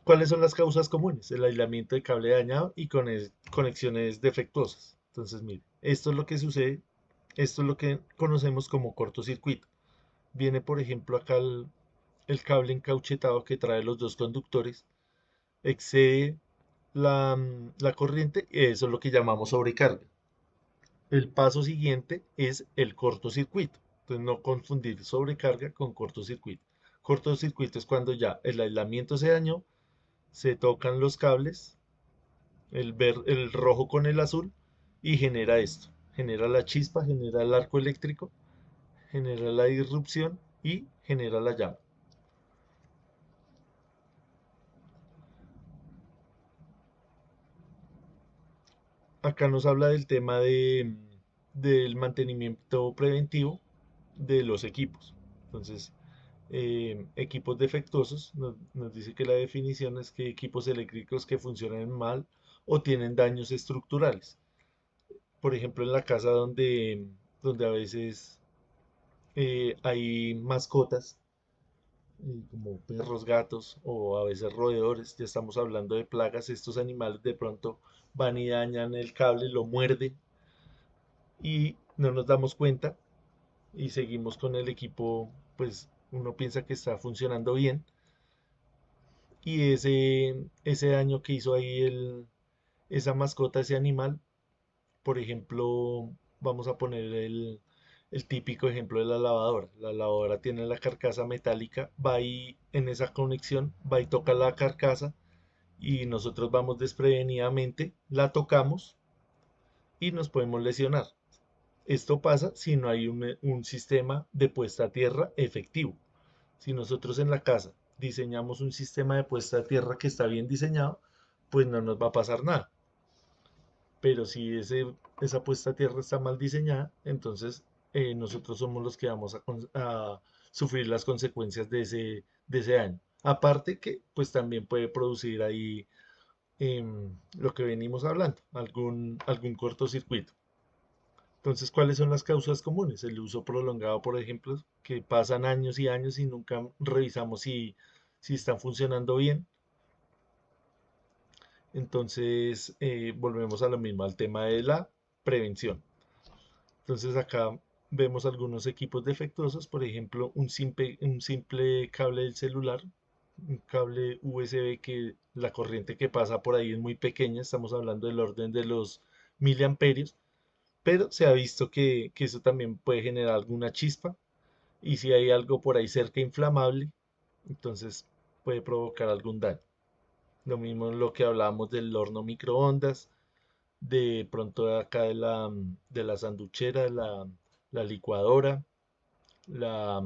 ¿Cuáles son las causas comunes? El aislamiento de cable dañado y conexiones defectuosas. Entonces, mire, esto es lo que sucede, esto es lo que conocemos como cortocircuito. Viene, por ejemplo, acá el cable encauchetado que trae los dos conductores, excede la corriente y eso es lo que llamamos sobrecarga. El paso siguiente es el cortocircuito. Entonces, no confundir sobrecarga con cortocircuito. Cortocircuito es cuando ya el aislamiento se dañó, se tocan los cables, el rojo con el azul, y genera esto. Genera la chispa, genera el arco eléctrico, genera la disrupción y genera la llama. Acá nos habla del tema del mantenimiento preventivo de los equipos. Entonces, equipos defectuosos, nos dice que la definición es que equipos eléctricos que funcionan mal o tienen daños estructurales. Por ejemplo, en la casa donde a veces hay mascotas, como perros, gatos o a veces roedores, ya estamos hablando de plagas, estos animales de pronto van y dañan el cable, lo muerden y no nos damos cuenta y seguimos con el equipo, pues uno piensa que está funcionando bien y ese daño que hizo ahí esa mascota, ese animal, por ejemplo, vamos a poner el típico ejemplo de la lavadora. La lavadora tiene la carcasa metálica, va ahí en esa conexión, va y toca la carcasa y nosotros vamos desprevenidamente, la tocamos y nos podemos lesionar. Esto pasa si no hay un sistema de puesta a tierra efectivo. Si nosotros en la casa diseñamos un sistema de puesta a tierra que está bien diseñado, pues no nos va a pasar nada. Pero si esa puesta a tierra está mal diseñada, entonces nosotros somos los que vamos a sufrir las consecuencias de ese daño. Aparte que pues también puede producir ahí lo que venimos hablando, algún cortocircuito. Entonces, ¿cuáles son las causas comunes? El uso prolongado, por ejemplo, que pasan años y años y nunca revisamos si están funcionando bien. Entonces, volvemos a lo mismo, al tema de la prevención. Entonces, acá vemos algunos equipos defectuosos, por ejemplo, un simple cable del celular, un cable USB que la corriente que pasa por ahí es muy pequeña, estamos hablando del orden de los miliamperios, pero se ha visto que eso también puede generar alguna chispa y si hay algo por ahí cerca inflamable, entonces puede provocar algún daño. Lo mismo en lo que hablábamos del horno microondas, de pronto de acá de la sanduchera, la licuadora, la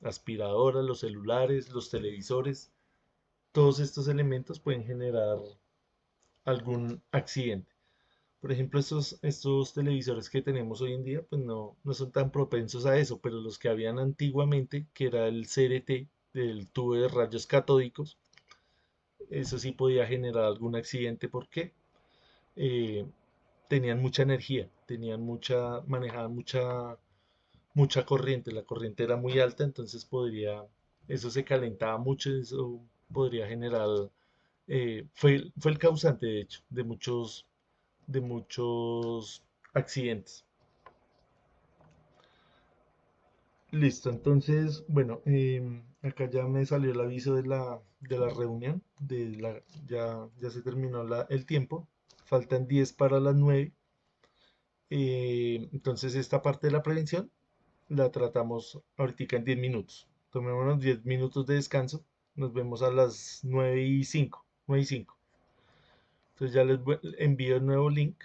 aspiradora, los celulares, los televisores. Todos estos elementos pueden generar algún accidente. Por ejemplo, estos televisores que tenemos hoy en día, pues no son tan propensos a eso, pero los que habían antiguamente, que era el CRT, del tubo de rayos catódicos, eso sí podía generar algún accidente porque eh, tenían mucha energía, manejaban mucha corriente, la corriente era muy alta, entonces eso se calentaba mucho, eso podría generar, fue el causante de hecho de muchos accidentes. Listo, entonces, bueno, acá ya me salió el aviso de la reunión, ya se terminó el tiempo, faltan 10 para las 9. Entonces esta parte de la prevención la tratamos ahorita en 10 minutos. Tomémonos 10 minutos de descanso, nos vemos a las 9:05, 9:05. Entonces ya les envío el nuevo link.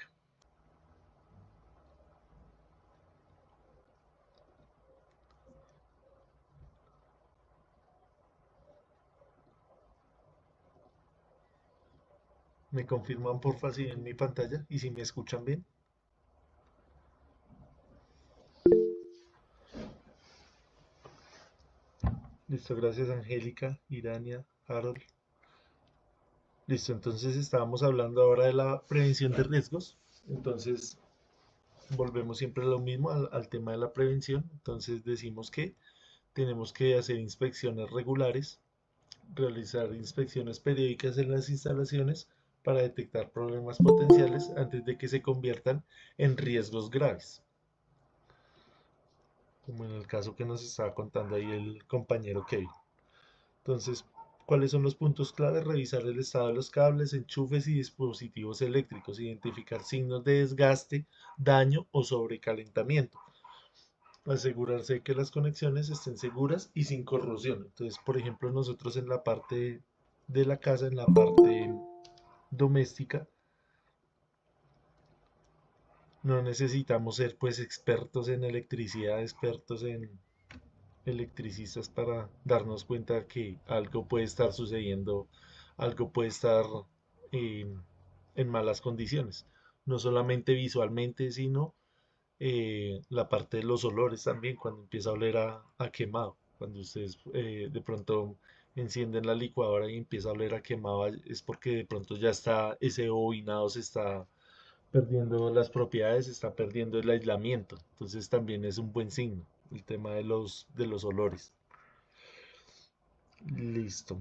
Me confirman porfa si ven mi pantalla y si me escuchan bien. Listo, gracias Angélica, Irania, Harold. Listo, entonces estábamos hablando ahora de la prevención de riesgos. Entonces volvemos siempre a lo mismo, al tema de la prevención. Entonces decimos que tenemos que hacer inspecciones regulares, realizar inspecciones periódicas en las instalaciones para detectar problemas potenciales antes de que se conviertan en riesgos graves, como en el caso que nos estaba contando ahí el compañero Kevin. Entonces, ¿cuáles son los puntos clave? Revisar el estado de los cables, enchufes y dispositivos eléctricos, identificar signos de desgaste, daño o sobrecalentamiento, asegurarse de que las conexiones estén seguras y sin corrosión. Entonces, por ejemplo, nosotros en la parte de la casa, en la parte doméstica, no necesitamos ser pues expertos en electricidad, expertos en electricistas para darnos cuenta que algo puede estar sucediendo, algo puede estar en, en malas condiciones. No solamente visualmente, sino la parte de los olores también, cuando empieza a oler a quemado. Cuando ustedes de pronto encienden la licuadora y empieza a oler a quemado, es porque de pronto ya está, ese bobinado se está perdiendo las propiedades, está perdiendo el aislamiento. Entonces también es un buen signo el tema de los olores. Listo.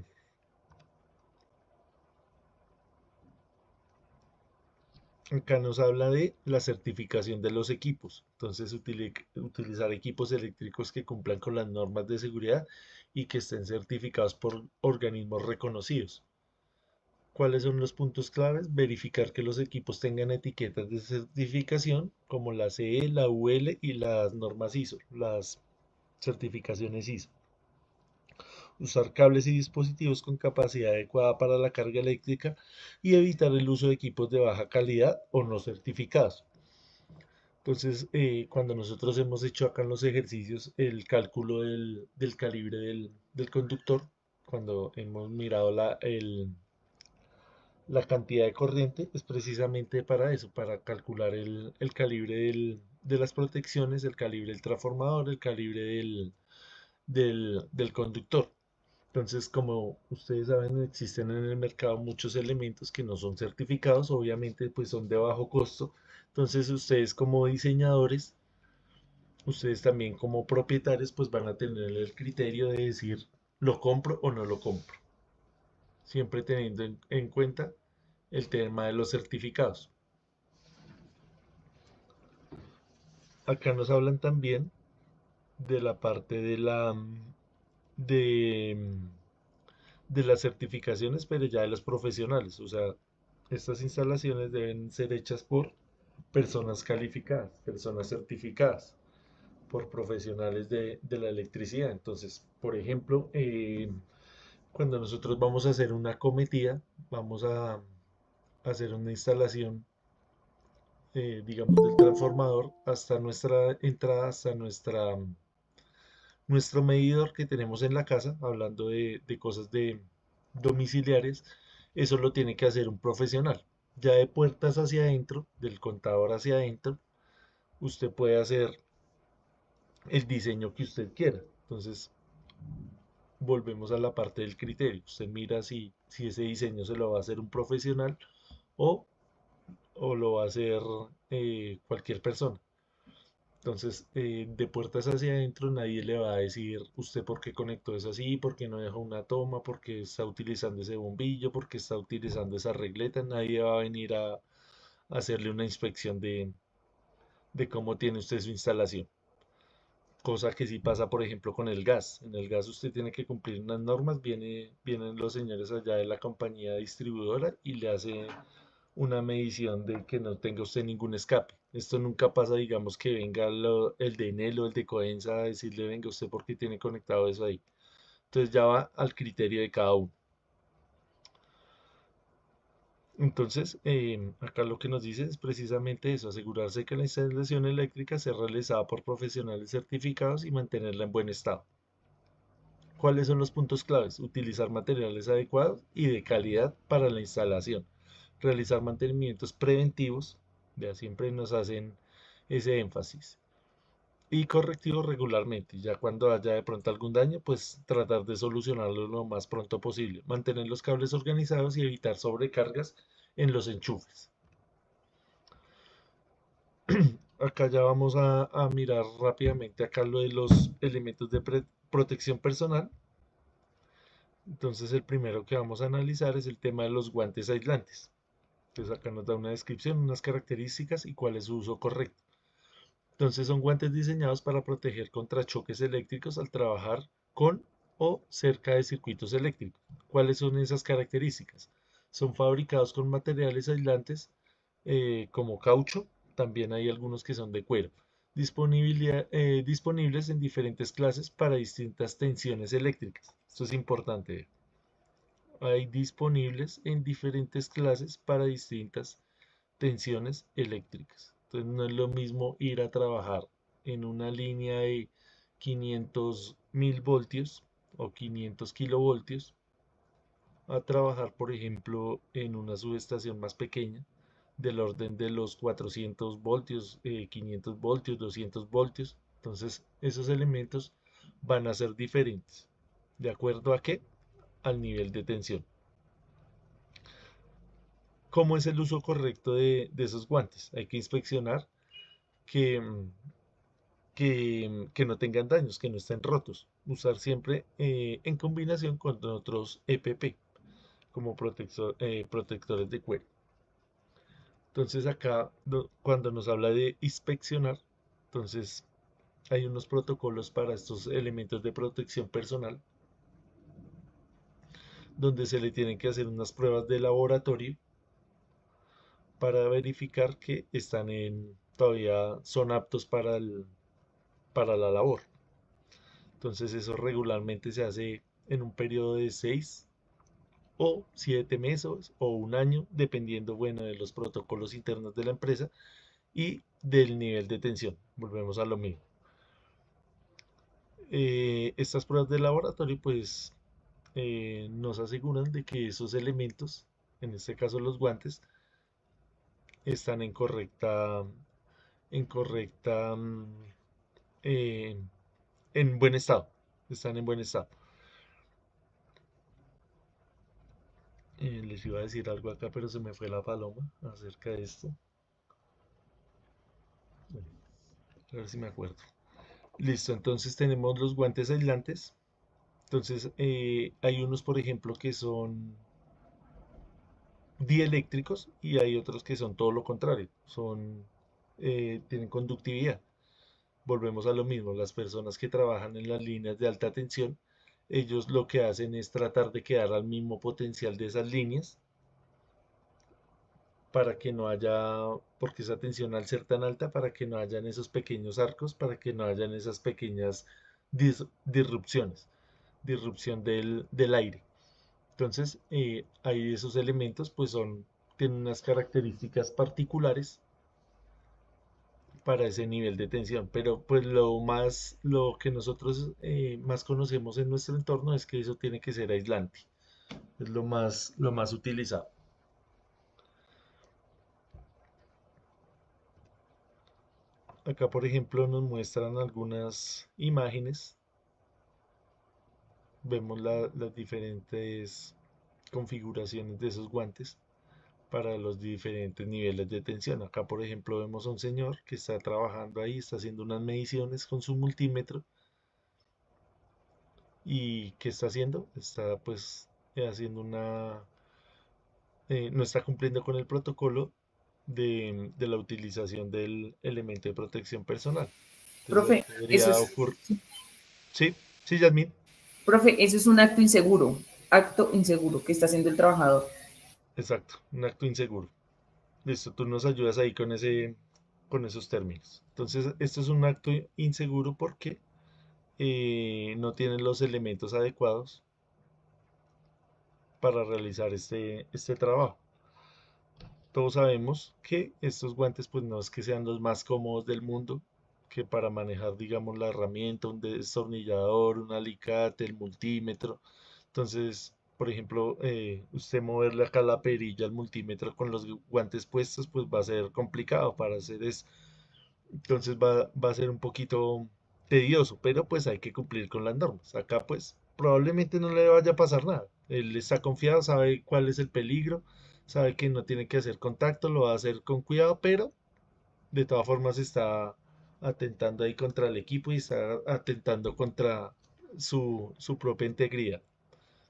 Acá nos habla de la certificación de los equipos. Entonces, utilizar equipos eléctricos que cumplan con las normas de seguridad y que estén certificados por organismos reconocidos. ¿Cuáles son los puntos claves? Verificar que los equipos tengan etiquetas de certificación como la CE, la UL y las normas ISO, las certificaciones ISO. Usar cables y dispositivos con capacidad adecuada para la carga eléctrica y evitar el uso de equipos de baja calidad o no certificados. Entonces, cuando nosotros hemos hecho acá en los ejercicios el cálculo del calibre del conductor, cuando hemos mirado la cantidad de corriente, es precisamente para eso, para calcular el calibre de las protecciones, el calibre del transformador, el calibre del conductor. Entonces, como ustedes saben, existen en el mercado muchos elementos que no son certificados, obviamente pues son de bajo costo. Entonces, ustedes como diseñadores, ustedes también como propietarios, pues van a tener el criterio de decir, ¿lo compro o no lo compro? Siempre teniendo en cuenta el tema de los certificados. Acá nos hablan también de la parte de, de las certificaciones, pero ya de los profesionales. O sea, estas instalaciones deben ser hechas por personas calificadas, personas certificadas, por profesionales de la electricidad. Entonces, por ejemplo, cuando nosotros vamos a hacer una cometida, vamos a hacer una instalación, digamos, del transformador hasta nuestra entrada, hasta nuestro medidor que tenemos en la casa, hablando de cosas de domiciliares, eso lo tiene que hacer un profesional. Ya de puertas hacia adentro, del contador hacia adentro, usted puede hacer el diseño que usted quiera. Entonces, volvemos a la parte del criterio. Usted mira si ese diseño se lo va a hacer un profesional o, o lo va a hacer cualquier persona. Entonces, de puertas hacia adentro nadie le va a decir usted por qué conectó eso así, por qué no dejó una toma, por qué está utilizando ese bombillo, por qué está utilizando esa regleta. Nadie va a venir a hacerle una inspección de cómo tiene usted su instalación. Cosa que sí pasa, por ejemplo, con el gas. En el gas usted tiene que cumplir unas normas, vienen los señores allá de la compañía distribuidora y le hace una medición de que no tenga usted ningún escape. Esto nunca pasa, digamos, que venga el de Enel o el de Codensa a decirle, venga usted porque tiene conectado eso ahí. Entonces ya va al criterio de cada uno. Entonces, acá lo que nos dice es precisamente eso, asegurarse que la instalación eléctrica sea realizada por profesionales certificados y mantenerla en buen estado. ¿Cuáles son los puntos claves? Utilizar materiales adecuados y de calidad para la instalación. Realizar mantenimientos preventivos, ya siempre nos hacen ese énfasis. Y correctivos regularmente, ya cuando haya de pronto algún daño, pues tratar de solucionarlo lo más pronto posible. Mantener los cables organizados y evitar sobrecargas en los enchufes. Acá ya vamos a mirar rápidamente acá lo de los elementos de protección personal. Entonces el primero que vamos a analizar es el tema de los guantes aislantes. Entonces acá nos da una descripción, unas características y cuál es su uso correcto. Entonces son guantes diseñados para proteger contra choques eléctricos al trabajar con o cerca de circuitos eléctricos. ¿Cuáles son esas características? Son fabricados con materiales aislantes como caucho, también hay algunos que son de cuero. Disponibles en diferentes clases para distintas tensiones eléctricas. Esto es importante. Hay disponibles en diferentes clases para distintas tensiones eléctricas. Entonces no es lo mismo ir a trabajar en una línea de 500.000 voltios o 500 kilovoltios a trabajar, por ejemplo, en una subestación más pequeña del orden de los 400 voltios, 500 voltios, 200 voltios. Entonces esos elementos van a ser diferentes. ¿De acuerdo a qué? Al nivel de tensión. ¿Cómo es el uso correcto de esos guantes? Hay que inspeccionar que, que no tengan daños, que no estén rotos. Usar siempre en combinación con otros EPP como protectores de cuero. Entonces acá cuando nos habla de inspeccionar, entonces hay unos protocolos para estos elementos de protección personal donde se le tienen que hacer unas pruebas de laboratorio para verificar que todavía son aptos para la labor. Entonces eso regularmente se hace en un periodo de 6 o 7 meses o un año, dependiendo, bueno, de los protocolos internos de la empresa y del nivel de tensión. Volvemos a lo mismo. Estas pruebas de laboratorio, pues, nos aseguran de que esos elementos, en este caso los guantes, están en correcta, eh, en buen estado. Están en buen estado. Les iba a decir algo acá, pero se me fue la paloma acerca de esto. Bueno, a ver si me acuerdo. Listo, entonces tenemos los guantes aislantes. Entonces, hay unos, por ejemplo, que son dieléctricos y hay otros que son todo lo contrario, tienen conductividad. Volvemos a lo mismo, las personas que trabajan en las líneas de alta tensión, ellos lo que hacen es tratar de quedar al mismo potencial de esas líneas para que no haya, porque esa tensión al ser tan alta, para que no hayan esos pequeños arcos, para que no hayan esas pequeñas disrupciones, disrupción del aire. Entonces, hay esos elementos, pues tienen unas características particulares para ese nivel de tensión, pero pues lo que nosotros más conocemos en nuestro entorno es que eso tiene que ser aislante, es lo más utilizado. Acá, por ejemplo, nos muestran algunas imágenes, vemos las diferentes configuraciones de esos guantes para los diferentes niveles de tensión. Acá, por ejemplo, vemos a un señor que está trabajando ahí, está haciendo unas mediciones con su multímetro. ¿Y qué está haciendo? Está pues haciendo no está cumpliendo con el protocolo de la utilización del elemento de protección personal. Entonces ahí Profe, podría ocurrir. Sí, sí, Yasmin. eso es un acto inseguro que está haciendo el trabajador. Exacto, un acto inseguro. Listo, tú nos ayudas ahí con esos términos. Entonces, esto es un acto inseguro porque no tienen los elementos adecuados para realizar este trabajo. Todos sabemos que estos guantes pues no es que sean los más cómodos del mundo, que para manejar digamos la herramienta, un destornillador, un alicate, el multímetro. Entonces, por ejemplo, usted moverle acá la perilla al multímetro con los guantes puestos pues va a ser complicado para hacer eso. Entonces va a ser un poquito tedioso, pero pues hay que cumplir con las normas. Acá pues probablemente no le vaya a pasar nada. Él está confiado, sabe cuál es el peligro, sabe que no tiene que hacer contacto, lo va a hacer con cuidado, pero de todas formas está atentando ahí contra el equipo y está atentando contra su propia integridad.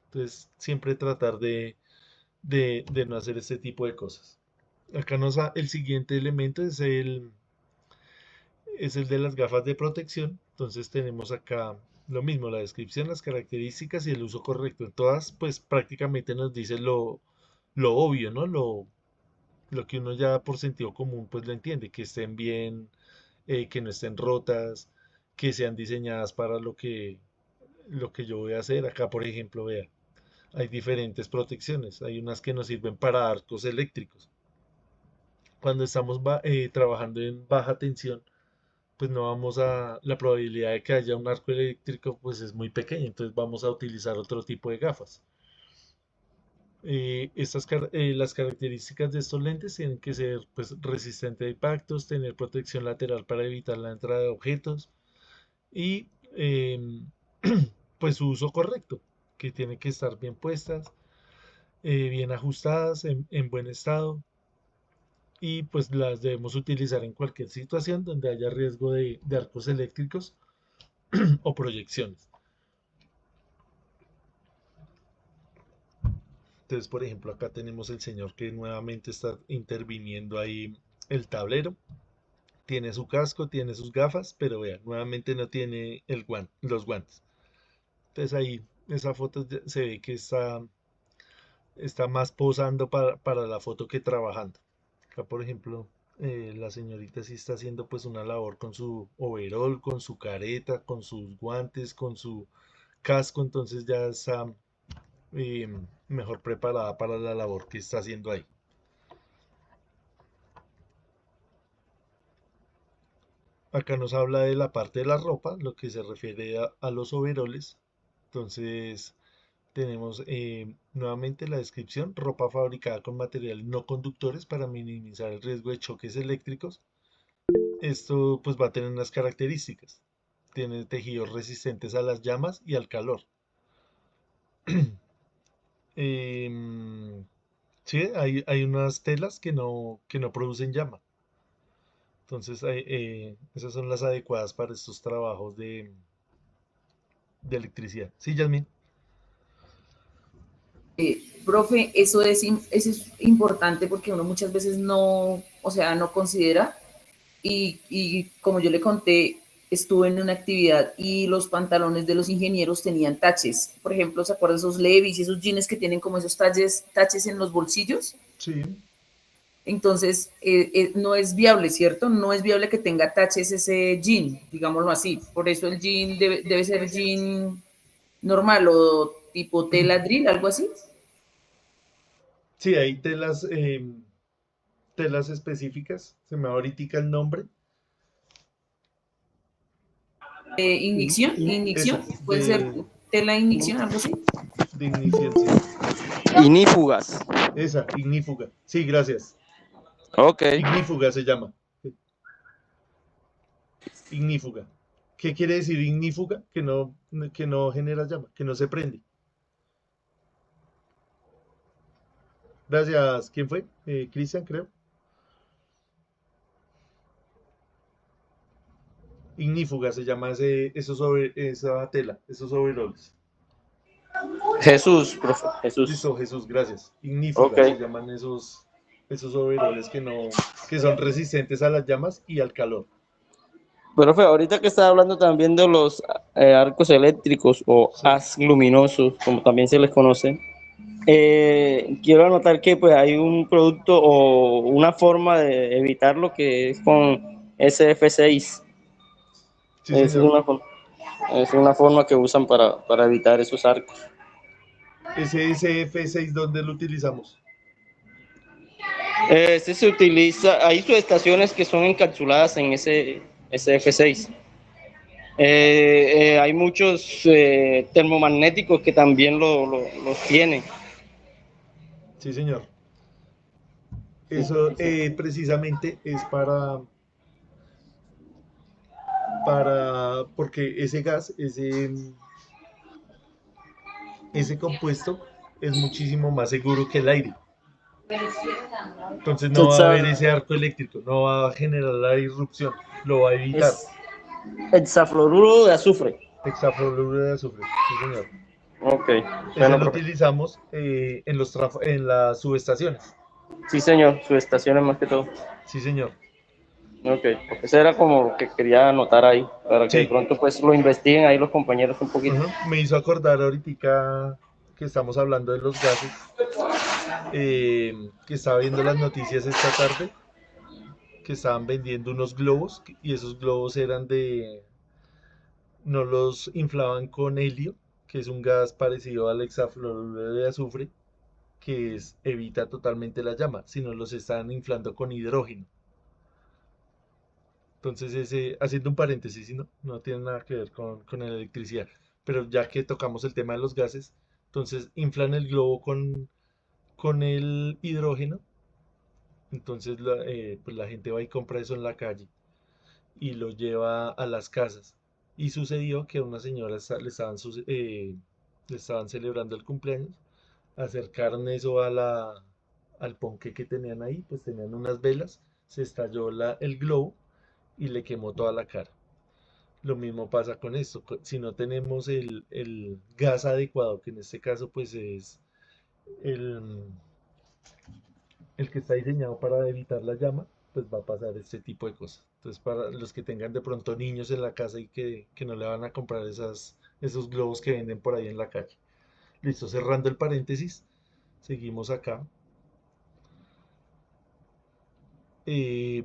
Entonces siempre tratar de no hacer este tipo de cosas. Acá el siguiente elemento es el de las gafas de protección. Entonces tenemos acá lo mismo, la descripción, las características y el uso correcto. En todas, pues prácticamente nos dice lo obvio, ¿no? Lo que uno ya por sentido común pues lo entiende, que estén bien, que no estén rotas, que sean diseñadas para lo que yo voy a hacer. Acá, por ejemplo, vea, hay diferentes protecciones. Hay unas que nos sirven para arcos eléctricos. Cuando estamos trabajando en baja tensión, pues no la probabilidad de que haya un arco eléctrico pues es muy pequeña, entonces vamos a utilizar otro tipo de gafas. Las características de estos lentes tienen que ser pues resistente a impactos, tener protección lateral para evitar la entrada de objetos y em, pues su uso correcto, que tienen que estar bien puestas, bien ajustadas, en buen estado y pues las debemos utilizar en cualquier situación donde haya riesgo de arcos eléctricos o proyecciones. Entonces, por ejemplo, acá tenemos el señor que nuevamente está interviniendo ahí el tablero. Tiene su casco, tiene sus gafas, pero vean, nuevamente no tiene los guantes. Entonces ahí esa foto se ve que está más posando para la foto que trabajando. Acá, por ejemplo, la señorita sí está haciendo pues una labor con su overol, con su careta, con sus guantes, con su casco, entonces ya está mejor preparada para la labor que está haciendo ahí. Acá nos habla de la parte de la ropa, lo que se refiere a los overoles. Entonces tenemos nuevamente la descripción, ropa fabricada con materiales no conductores para minimizar el riesgo de choques eléctricos. Esto pues va a tener unas características. Tiene tejidos resistentes a las llamas y al calor. Em, sí, hay unas telas que no producen llama. Entonces, esas son las adecuadas para estos trabajos de electricidad. Sí, Yasmin. Profe, eso es importante porque uno muchas veces no, o sea, no considera y como yo le conté, estuve en una actividad y los pantalones de los ingenieros tenían taches. Por ejemplo, ¿se acuerdan esos Levi's y esos jeans que tienen como esos taches en los bolsillos? Sí. Entonces, no es viable, ¿cierto? No es viable que tenga taches ese jean, digámoslo así. Por eso el jean debe ser jean normal o tipo tela drill, algo así. Sí, hay telas específicas. Se me va ahorita el nombre. Eso, Ignición, puede ser tela ignición, algo así. de ignición, sí. Inífugas. Esa, ignífuga. Sí, gracias. Ok. Ignífuga se llama. Ignífuga. ¿Qué quiere decir ignífuga? Que no genera llama, que no se prende. Gracias. ¿Quién fue? Cristian, creo. Ignífuga se llama esa tela, esos overoles. Jesús, profe. Jesús. Listo, Jesús, gracias. Ok. Ignífuga se llaman esos overoles que son resistentes a las llamas y al calor. Profe, ahorita que estaba hablando también de los arcos eléctricos o Sí, haz luminosos, como también se les conoce, quiero anotar que pues hay un producto o una forma de evitarlo que es con SF6. sí, Es señor. una, es una forma que usan para evitar esos arcos. Ese SF6, ¿dónde lo utilizamos? Este se utiliza, hay subestaciones que son encapsuladas en ese SF6. Hay muchos termomagnéticos que también los tienen. Sí, señor. Eso precisamente es porque ese gas, ese compuesto es muchísimo más seguro que el aire. Entonces no va a haber ese arco eléctrico, no va a generar la irrupción, lo va a evitar. Es hexafluoruro de azufre. Hexafluoruro de azufre, sí señor. Ok, Ese bueno, lo profe. utilizamos en las subestaciones. Sí, señor, subestaciones más que todo. Sí señor. Ok, porque eso era como lo que quería anotar ahí, para que de Sí. pronto pues lo investiguen ahí los compañeros un poquito. Ujú. Me hizo acordar ahorita que estamos hablando de los gases, que estaba viendo las noticias esta tarde, que estaban vendiendo unos globos y esos globos no los inflaban con helio, que es un gas parecido al hexafluoruro de azufre, evita totalmente la llama, sino los estaban inflando con hidrógeno. Entonces, haciendo un paréntesis, ¿sí? No tiene nada que ver con la electricidad. Pero ya que tocamos el tema de los gases, entonces inflan el globo con el hidrógeno. Entonces, pues la gente va y compra eso en la calle y lo lleva a las casas. Y sucedió que a una señora le estaban celebrando el cumpleaños, acercaron eso al ponqué que tenían ahí, pues tenían unas velas, se estalló el globo y le quemó toda la cara. Lo mismo pasa con esto, si no tenemos el gas adecuado, que en este caso pues es el, el que está diseñado para evitar la llama, pues va a pasar este tipo de cosas. Entonces, para los que tengan de pronto niños en la casa y que no le van a comprar esos globos que venden por ahí en la calle. Listo, cerrando el paréntesis, seguimos acá.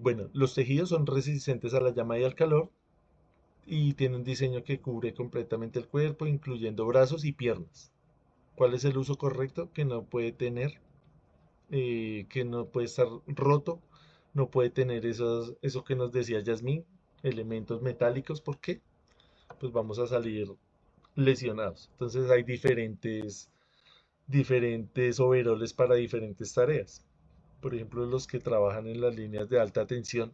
Bueno, los tejidos son resistentes a la llama y al calor y tienen un diseño que cubre completamente el cuerpo, incluyendo brazos y piernas. ¿Cuál es el uso correcto? Que no puede tener, que no puede estar roto, no puede tener eso que nos decía Yasmín, elementos metálicos, ¿por qué? Pues vamos a salir lesionados. Entonces hay diferentes overoles para diferentes tareas. Por ejemplo, los que trabajan en las líneas de alta tensión,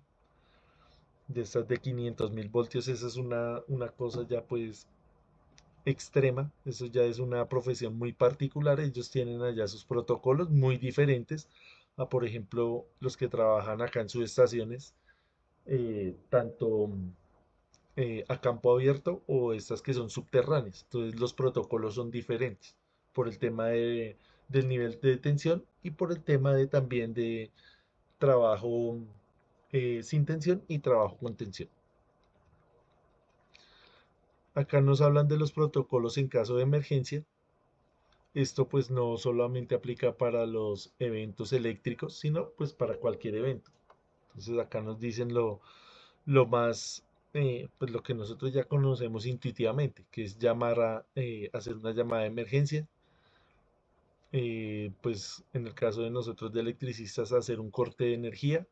de estas de 500.000 voltios, esa es una cosa ya pues extrema, eso ya es una profesión muy particular, ellos tienen allá sus protocolos muy diferentes a, por ejemplo, los que trabajan acá en subestaciones, tanto a campo abierto o estas que son subterráneas. Entonces los protocolos son diferentes por el tema del nivel de tensión y por el tema de también de trabajo sin tensión y trabajo con tensión. Acá nos hablan de los protocolos en caso de emergencia. Esto pues no solamente aplica para los eventos eléctricos, sino pues para cualquier evento. Entonces acá nos dicen lo más, pues lo que nosotros ya conocemos intuitivamente, que es llamar hacer una llamada de emergencia. Pues en el caso de nosotros de electricistas, hacer un corte de energía.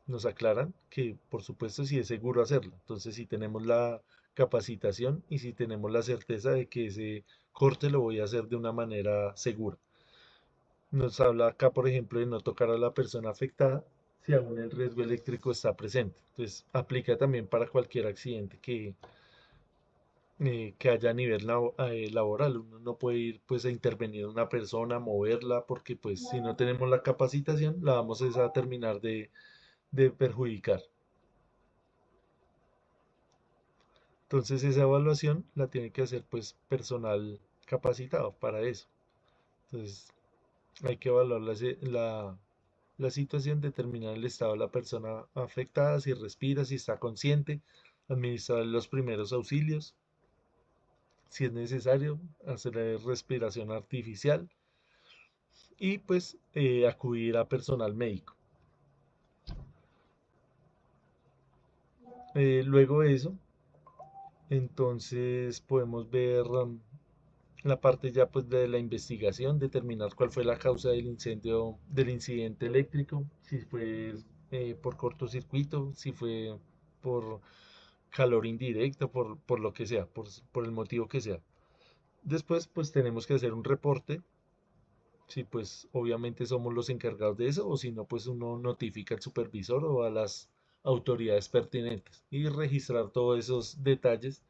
Nos aclaran que por supuesto sí es seguro hacerlo. Entonces si tenemos la capacitación y si tenemos la certeza de que ese corte lo voy a hacer de una manera segura. Nos habla acá, por ejemplo, de no tocar a la persona afectada si aún el riesgo eléctrico está presente. Entonces, aplica también para cualquier accidente que haya a nivel laboral. Uno no puede ir pues a intervenir a una persona, moverla, porque pues si no tenemos la capacitación, la vamos a terminar de perjudicar. Entonces, esa evaluación la tiene que hacer pues personal capacitado para eso. Entonces, hay que evaluar la situación, determinar el estado de la persona afectada, si respira, si está consciente, administrar los primeros auxilios, si es necesario, hacer respiración artificial y pues acudir a personal médico. Luego de eso, entonces podemos ver la parte ya pues de la investigación, determinar cuál fue la causa del incendio, del incidente eléctrico, si fue por cortocircuito, si fue por calor indirecto, por lo que sea, por el motivo que sea. Después pues tenemos que hacer un reporte, si pues obviamente somos los encargados de eso o si no pues uno notifica al supervisor o a las autoridades pertinentes y registrar todos esos detalles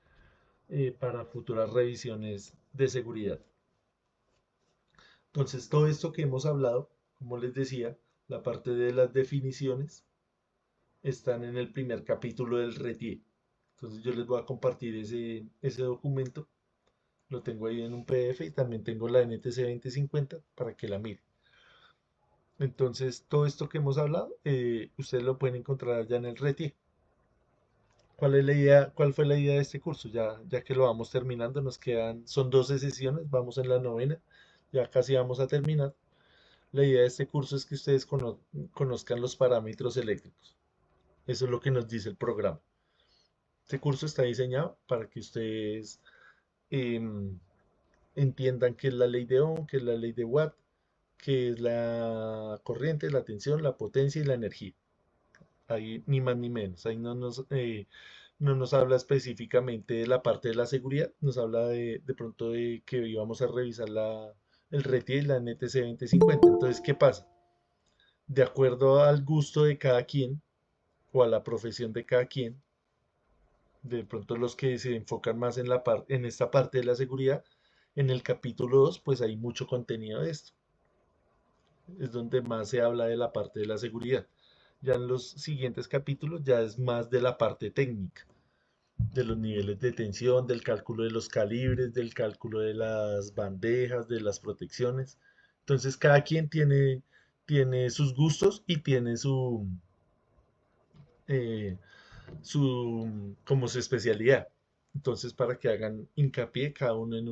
para futuras revisiones de seguridad. Entonces, todo esto que hemos hablado, como les decía, la parte de las definiciones están en el primer capítulo del RETIE. Entonces, yo les voy a compartir ese documento. Lo tengo ahí en un PDF y también tengo la NTC 2050 para que la miren. Entonces, todo esto que hemos hablado, ustedes lo pueden encontrar ya en el RETIE. ¿Cuál es la idea, cuál fue la idea de este curso? Ya que lo vamos terminando, son 12 sesiones, vamos en la novena, ya casi vamos a terminar. La idea de este curso es que ustedes conozcan los parámetros eléctricos. Eso es lo que nos dice el programa. Este curso está diseñado para que ustedes em, entiendan qué es la ley de Ohm, qué es la ley de Watt, qué es la corriente, la tensión, la potencia y la energía. Ahí ni más ni menos. Ahí no nos habla específicamente de la parte de la seguridad, nos habla de pronto de que íbamos a revisar el RETI y la NTC 2050. Entonces, ¿qué pasa? De acuerdo al gusto de cada quien o a la profesión de cada quien, de pronto los que se enfocan más en esta parte de la seguridad, en el capítulo 2 pues hay mucho contenido de esto. Es donde más se habla de la parte de la seguridad. Ya en los siguientes capítulos ya es más de la parte técnica, de los niveles de tensión, del cálculo de los calibres, del cálculo de las bandejas, de las protecciones. Entonces cada quien tiene sus gustos y tiene eh, como su especialidad. Entonces, para que hagan hincapié cada uno en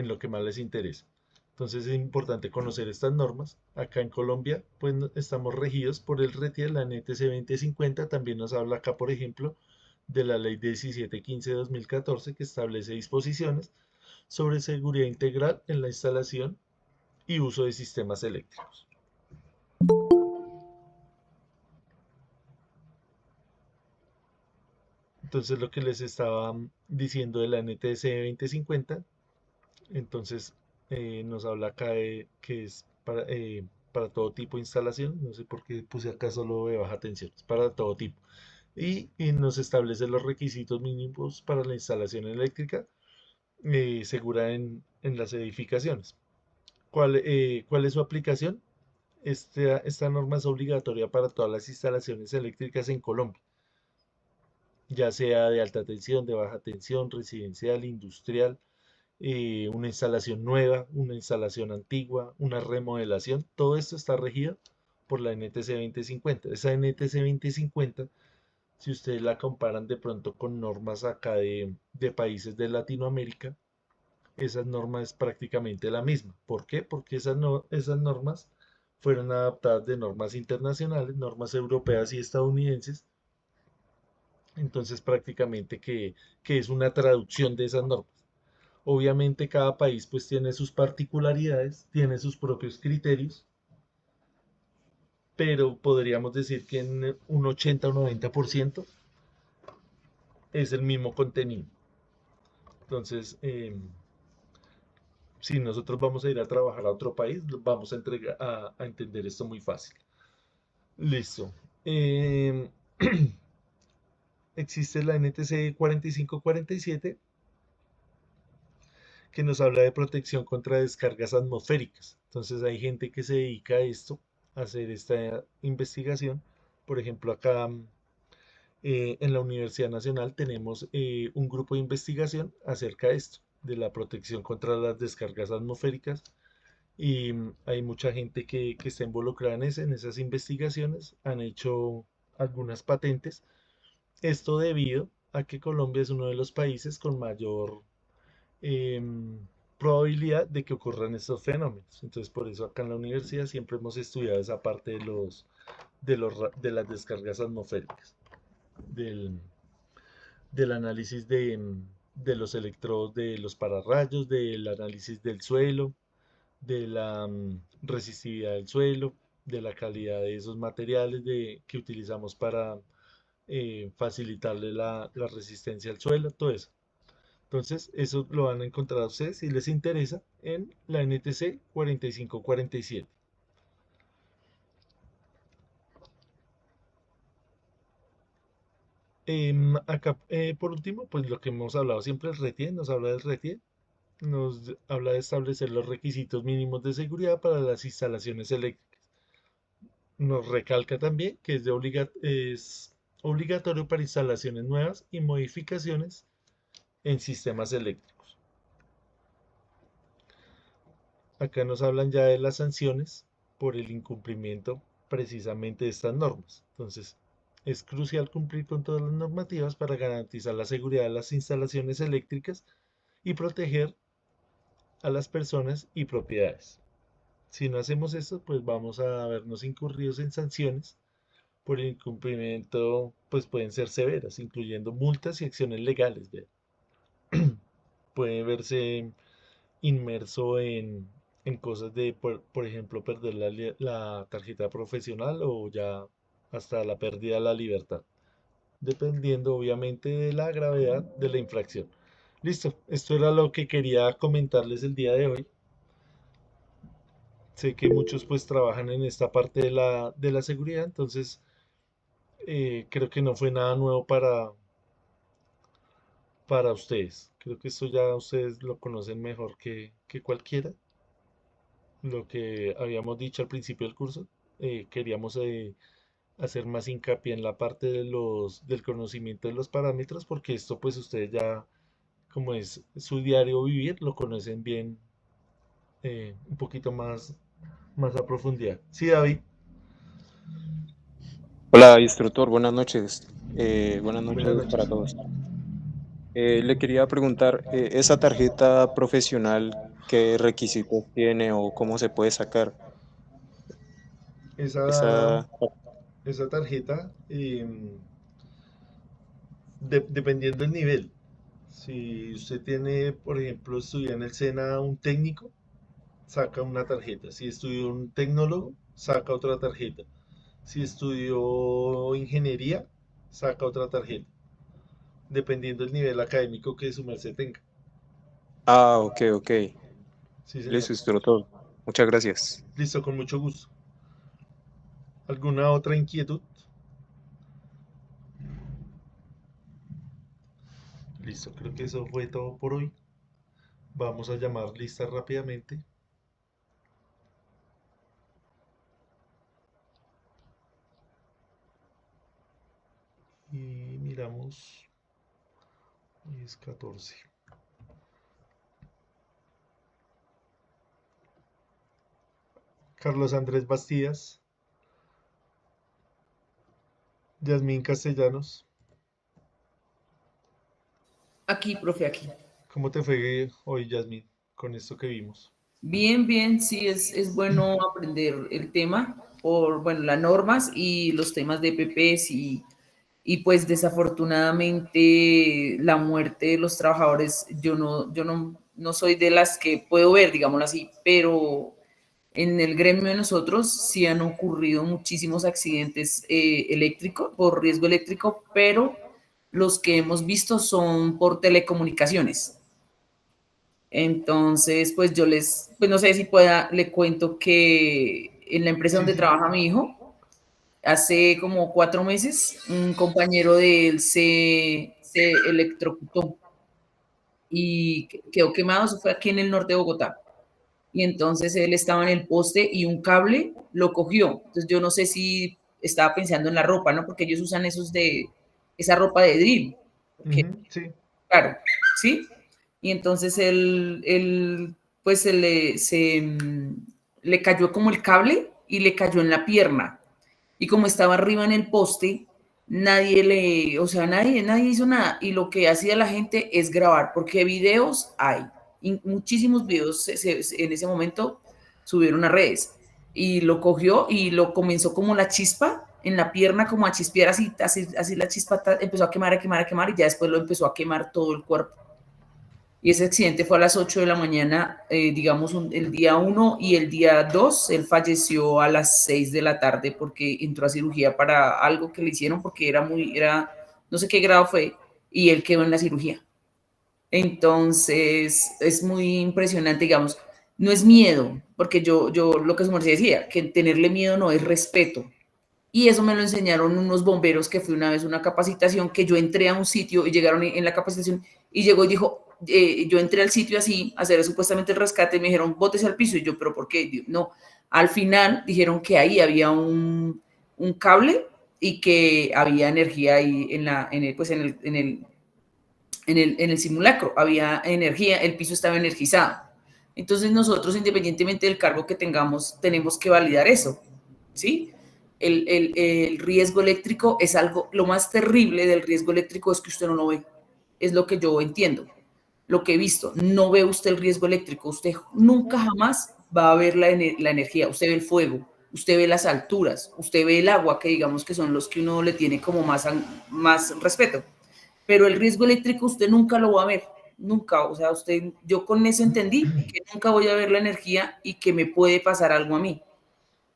lo que más les interesa. Entonces, es importante conocer estas normas. Acá en Colombia, pues estamos regidos por el RETI de la NTC 2050. También nos habla acá, por ejemplo, de la Ley 1715 de 2014 que establece disposiciones sobre seguridad integral en la instalación y uso de sistemas eléctricos. Entonces, lo que les estaba diciendo de la NTC 2050, entonces nos habla acá de que es para todo tipo de instalación. No sé por qué puse acá solo de baja tensión, es para todo tipo. y nos establece los requisitos mínimos para la instalación eléctrica segura en las edificaciones. ¿Cuál es su aplicación? Esta norma es obligatoria para todas las instalaciones eléctricas en Colombia, ya sea de alta tensión, de baja tensión, residencial, industrial, una instalación nueva, una instalación antigua, una remodelación. Todo esto está regido por la NTC 2050. Esa NTC 2050, si ustedes la comparan de pronto con normas acá de países de Latinoamérica, esa norma es prácticamente la misma. ¿Por qué? Porque esas normas fueron adaptadas de normas internacionales, normas europeas y estadounidenses. Entonces prácticamente que es una traducción de esas normas. Obviamente cada país pues tiene sus particularidades, tiene sus propios criterios, pero podríamos decir que en un 80 o 90% es el mismo contenido. Entonces, si nosotros vamos a ir a trabajar a otro país, vamos a entender esto muy fácil. Listo. Em, existe la NTC 4547 que nos habla de protección contra descargas atmosféricas. Entonces hay gente que se dedica a esto, a hacer esta investigación. Por ejemplo, acá en la Universidad Nacional tenemos un grupo de investigación acerca de esto, de la protección contra las descargas atmosféricas. Y hay mucha gente que está involucrada en esas investigaciones. Han hecho algunas patentes. Esto debido a que Colombia es uno de los países con mayor em, probabilidad de que ocurran estos fenómenos. Entonces, por eso acá en la universidad siempre hemos estudiado esa parte de las descargas atmosféricas, del, del análisis de los electrodos de los pararrayos, del análisis del suelo, de la resistividad del suelo, de la calidad de esos materiales que utilizamos para facilitarle la resistencia al suelo, todo eso. Entonces, eso lo van a encontrar ustedes si les interesa en la NTC 4547. Acá, por último, pues lo que hemos hablado siempre es RETIE, nos habla del RETIE, nos habla de establecer los requisitos mínimos de seguridad para las instalaciones eléctricas. Nos recalca también que es obligatorio para instalaciones nuevas y modificaciones en sistemas eléctricos. Acá nos hablan ya de las sanciones por el incumplimiento precisamente de estas normas. Entonces, es crucial cumplir con todas las normativas para garantizar la seguridad de las instalaciones eléctricas y proteger a las personas y propiedades. Si no hacemos esto, pues vamos a vernos incurridos en sanciones por el incumplimiento, pues pueden ser severas, incluyendo multas y acciones legales. Puede verse inmerso en cosas de, por ejemplo, perder la tarjeta profesional o ya hasta la pérdida de la libertad, dependiendo obviamente de la gravedad de la infracción. Listo, esto era lo que quería comentarles el día de hoy. Sé que muchos pues trabajan en esta parte de la seguridad, entonces creo que no fue nada nuevo para ustedes. Creo que esto ya ustedes lo conocen mejor que cualquiera. Lo que habíamos dicho al principio del curso, queríamos hacer más hincapié en la parte del conocimiento de los parámetros, porque esto pues ustedes ya, como es su diario vivir, lo conocen bien un poquito más a profundidad. Sí, David. Hola, instructor, buenas noches. Buenas Buenas noches para noches. todos. Le quería preguntar, ¿esa tarjeta profesional qué requisitos tiene o cómo se puede sacar? Esa, Esa, esa tarjeta, dependiendo del nivel. Si usted tiene, por ejemplo, estudia en el SENA un técnico, saca una tarjeta. Si estudió un tecnólogo, saca otra tarjeta. Si estudió ingeniería, saca otra tarjeta. Dependiendo del nivel académico que su merced tenga. ok, ok. Sí, señor. Listo, instructor. Muchas gracias. Listo, con mucho gusto. ¿Alguna otra inquietud? Listo, creo que eso fue todo por hoy. Vamos a llamar lista rápidamente. Y miramos. Hoy es 14. Carlos Andrés Bastidas, Yasmín Castellanos. Aquí, profe, aquí. ¿Cómo te fue hoy, Yasmín, con esto que vimos? Bien, bien, sí, es bueno aprender el tema por, bueno, las normas y los temas de PPs y pues desafortunadamente la muerte de los trabajadores, yo no soy de las que puedo ver, digámoslo así, pero en el gremio de nosotros sí han ocurrido muchísimos accidentes eléctricos, por riesgo eléctrico, pero los que hemos visto son por telecomunicaciones. Entonces, pues pues no sé si pueda, le cuento que en la empresa Sí, donde sí. trabaja mi hijo, hace como 4 meses, un compañero de él se electrocutó y quedó quemado. Eso fue aquí en el norte de Bogotá. Y entonces él estaba en el poste y un cable lo cogió. Entonces yo no sé si estaba pensando en la ropa, ¿no? Porque ellos usan esa ropa de drill. Porque, Ujú, sí. claro, ¿sí? Y entonces él pues le cayó como el cable y le cayó en la pierna. Y como estaba arriba en el poste, o sea, nadie hizo nada. Y lo que hacía la gente es grabar, porque videos hay. Y muchísimos videos en ese momento subieron a redes. Y lo cogió y lo comenzó como la chispa en la pierna, como a chispear así, así la chispa empezó a quemar, a quemar, a quemar, y ya después lo empezó a quemar todo el cuerpo. Y ese accidente fue a las 8 de la mañana, digamos, el día 1 y el día 2, él falleció a las 6 de la tarde porque entró a cirugía para algo que le hicieron porque no sé qué grado fue, y él quedó en la cirugía. Entonces, es muy impresionante, digamos, no es miedo, porque yo lo que su merced decía, que tenerle miedo no es respeto. Y eso me lo enseñaron unos bomberos que fue una vez una capacitación que yo entré a un sitio y llegaron en la capacitación y llegó y dijo, yo entré al sitio así a hacer supuestamente el rescate y me dijeron, bótese al piso. Y yo, pero ¿por qué? No, al final dijeron que ahí había un cable y que había energía ahí pues en el simulacro, había energía, el piso estaba energizado. Entonces nosotros, independientemente del cargo que tengamos, tenemos que validar eso, ¿sí? El riesgo eléctrico es algo, lo más terrible del riesgo eléctrico es que usted no lo ve, es lo que yo entiendo, lo que he visto, no ve usted el riesgo eléctrico, usted nunca jamás va a ver la energía, usted ve el fuego, usted ve las alturas, usted ve el agua, que digamos que son los que uno le tiene como más respeto, pero el riesgo eléctrico usted nunca lo va a ver, nunca, o sea, yo con eso entendí que nunca voy a ver la energía y que me puede pasar algo a mí.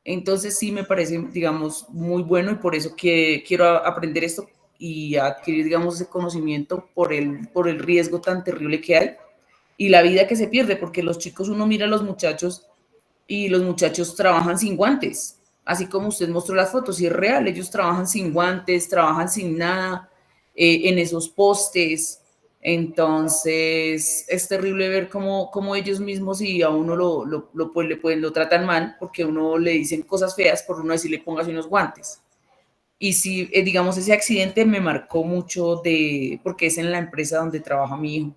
Entonces sí me parece, digamos, muy bueno y por eso que quiero aprender esto y adquirir, digamos, ese conocimiento por el riesgo tan terrible que hay y la vida que se pierde, porque los chicos, uno mira a los muchachos y los muchachos trabajan sin guantes, así como usted mostró las fotos, y es real, ellos trabajan sin guantes, trabajan sin nada en esos postes. Entonces es terrible ver cómo ellos mismos y a uno pues, lo tratan mal porque a uno le dicen cosas feas por uno decirle póngase unos guantes. Y sí, digamos, ese accidente me marcó mucho porque es en la empresa donde trabaja mi hijo.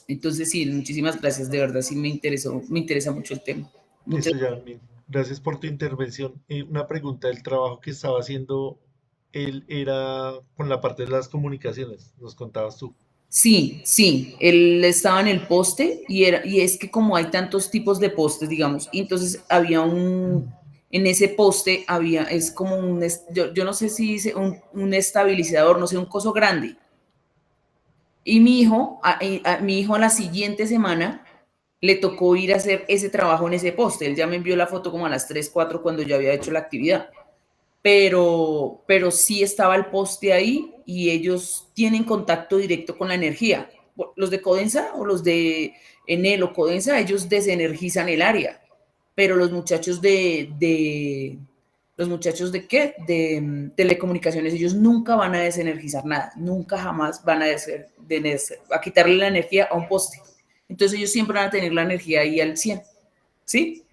Entonces sí, muchísimas gracias, de verdad sí me interesa mucho el tema. Muchas Listo, Yasmín. Gracias por tu intervención. Una pregunta, el trabajo que estaba haciendo él era con la parte de las comunicaciones, nos contabas tú. Sí, sí, él estaba en el poste y es que como hay tantos tipos de postes, digamos, y entonces en ese poste es como yo no sé si dice un estabilizador, no sé, un coso grande. Y mi hijo a la siguiente semana le tocó ir a hacer ese trabajo en ese poste. Él ya me envió la foto como a las 3, 4 cuando ya había hecho la actividad. Pero sí estaba el poste ahí y ellos tienen contacto directo con la energía. Los de Codensa o los de Enel o Codensa, ellos desenergizan el área, pero los muchachos Los muchachos de qué? De telecomunicaciones, ellos nunca van a desenergizar nada, nunca jamás van a quitarle la energía a un poste. Entonces ellos siempre van a tener la energía ahí al 100, ¿sí?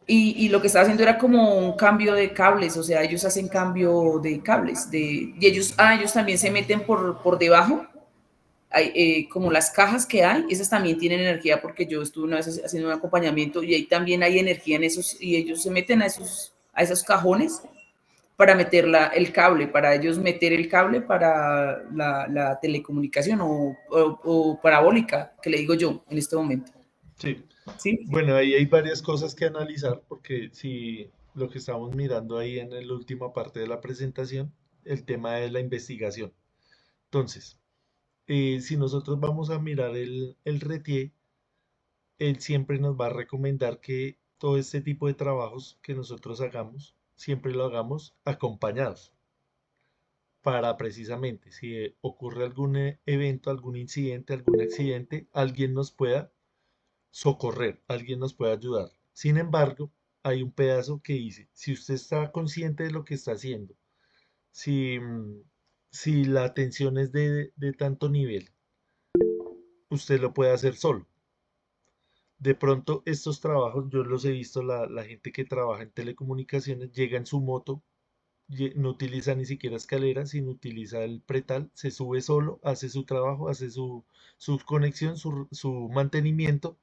Y lo que estaba haciendo era como un cambio de cables, o sea, ellos hacen cambio de cables, y ellos también se meten por debajo, como las cajas que hay, esas también tienen energía porque yo estuve una vez haciendo un acompañamiento y ahí también hay energía en esos, y ellos se meten a esos cajones para meter el cable, para ellos meter el cable para la telecomunicación o parabólica, que le digo yo en este momento. Sí. ¿Sí? Bueno, ahí hay varias cosas que analizar porque si lo que estamos mirando ahí en la última parte de la presentación, el tema de la investigación. Entonces, si nosotros vamos a mirar el RETIE, él siempre nos va a recomendar que todo este tipo de trabajos que nosotros hagamos, siempre lo hagamos acompañados para precisamente si ocurre algún evento, algún incidente, algún accidente, alguien nos pueda socorrer, alguien nos puede ayudar. Sin embargo, hay un pedazo que dice, si usted está consciente de lo que está haciendo, si, si la atención es de tanto nivel, usted lo puede hacer solo. De pronto, estos trabajos, yo los he visto, la gente que trabaja en telecomunicaciones llega en su moto, no utiliza ni siquiera escaleras, sino utiliza el pretal, se sube solo, hace su trabajo, hace su conexión, su mantenimiento.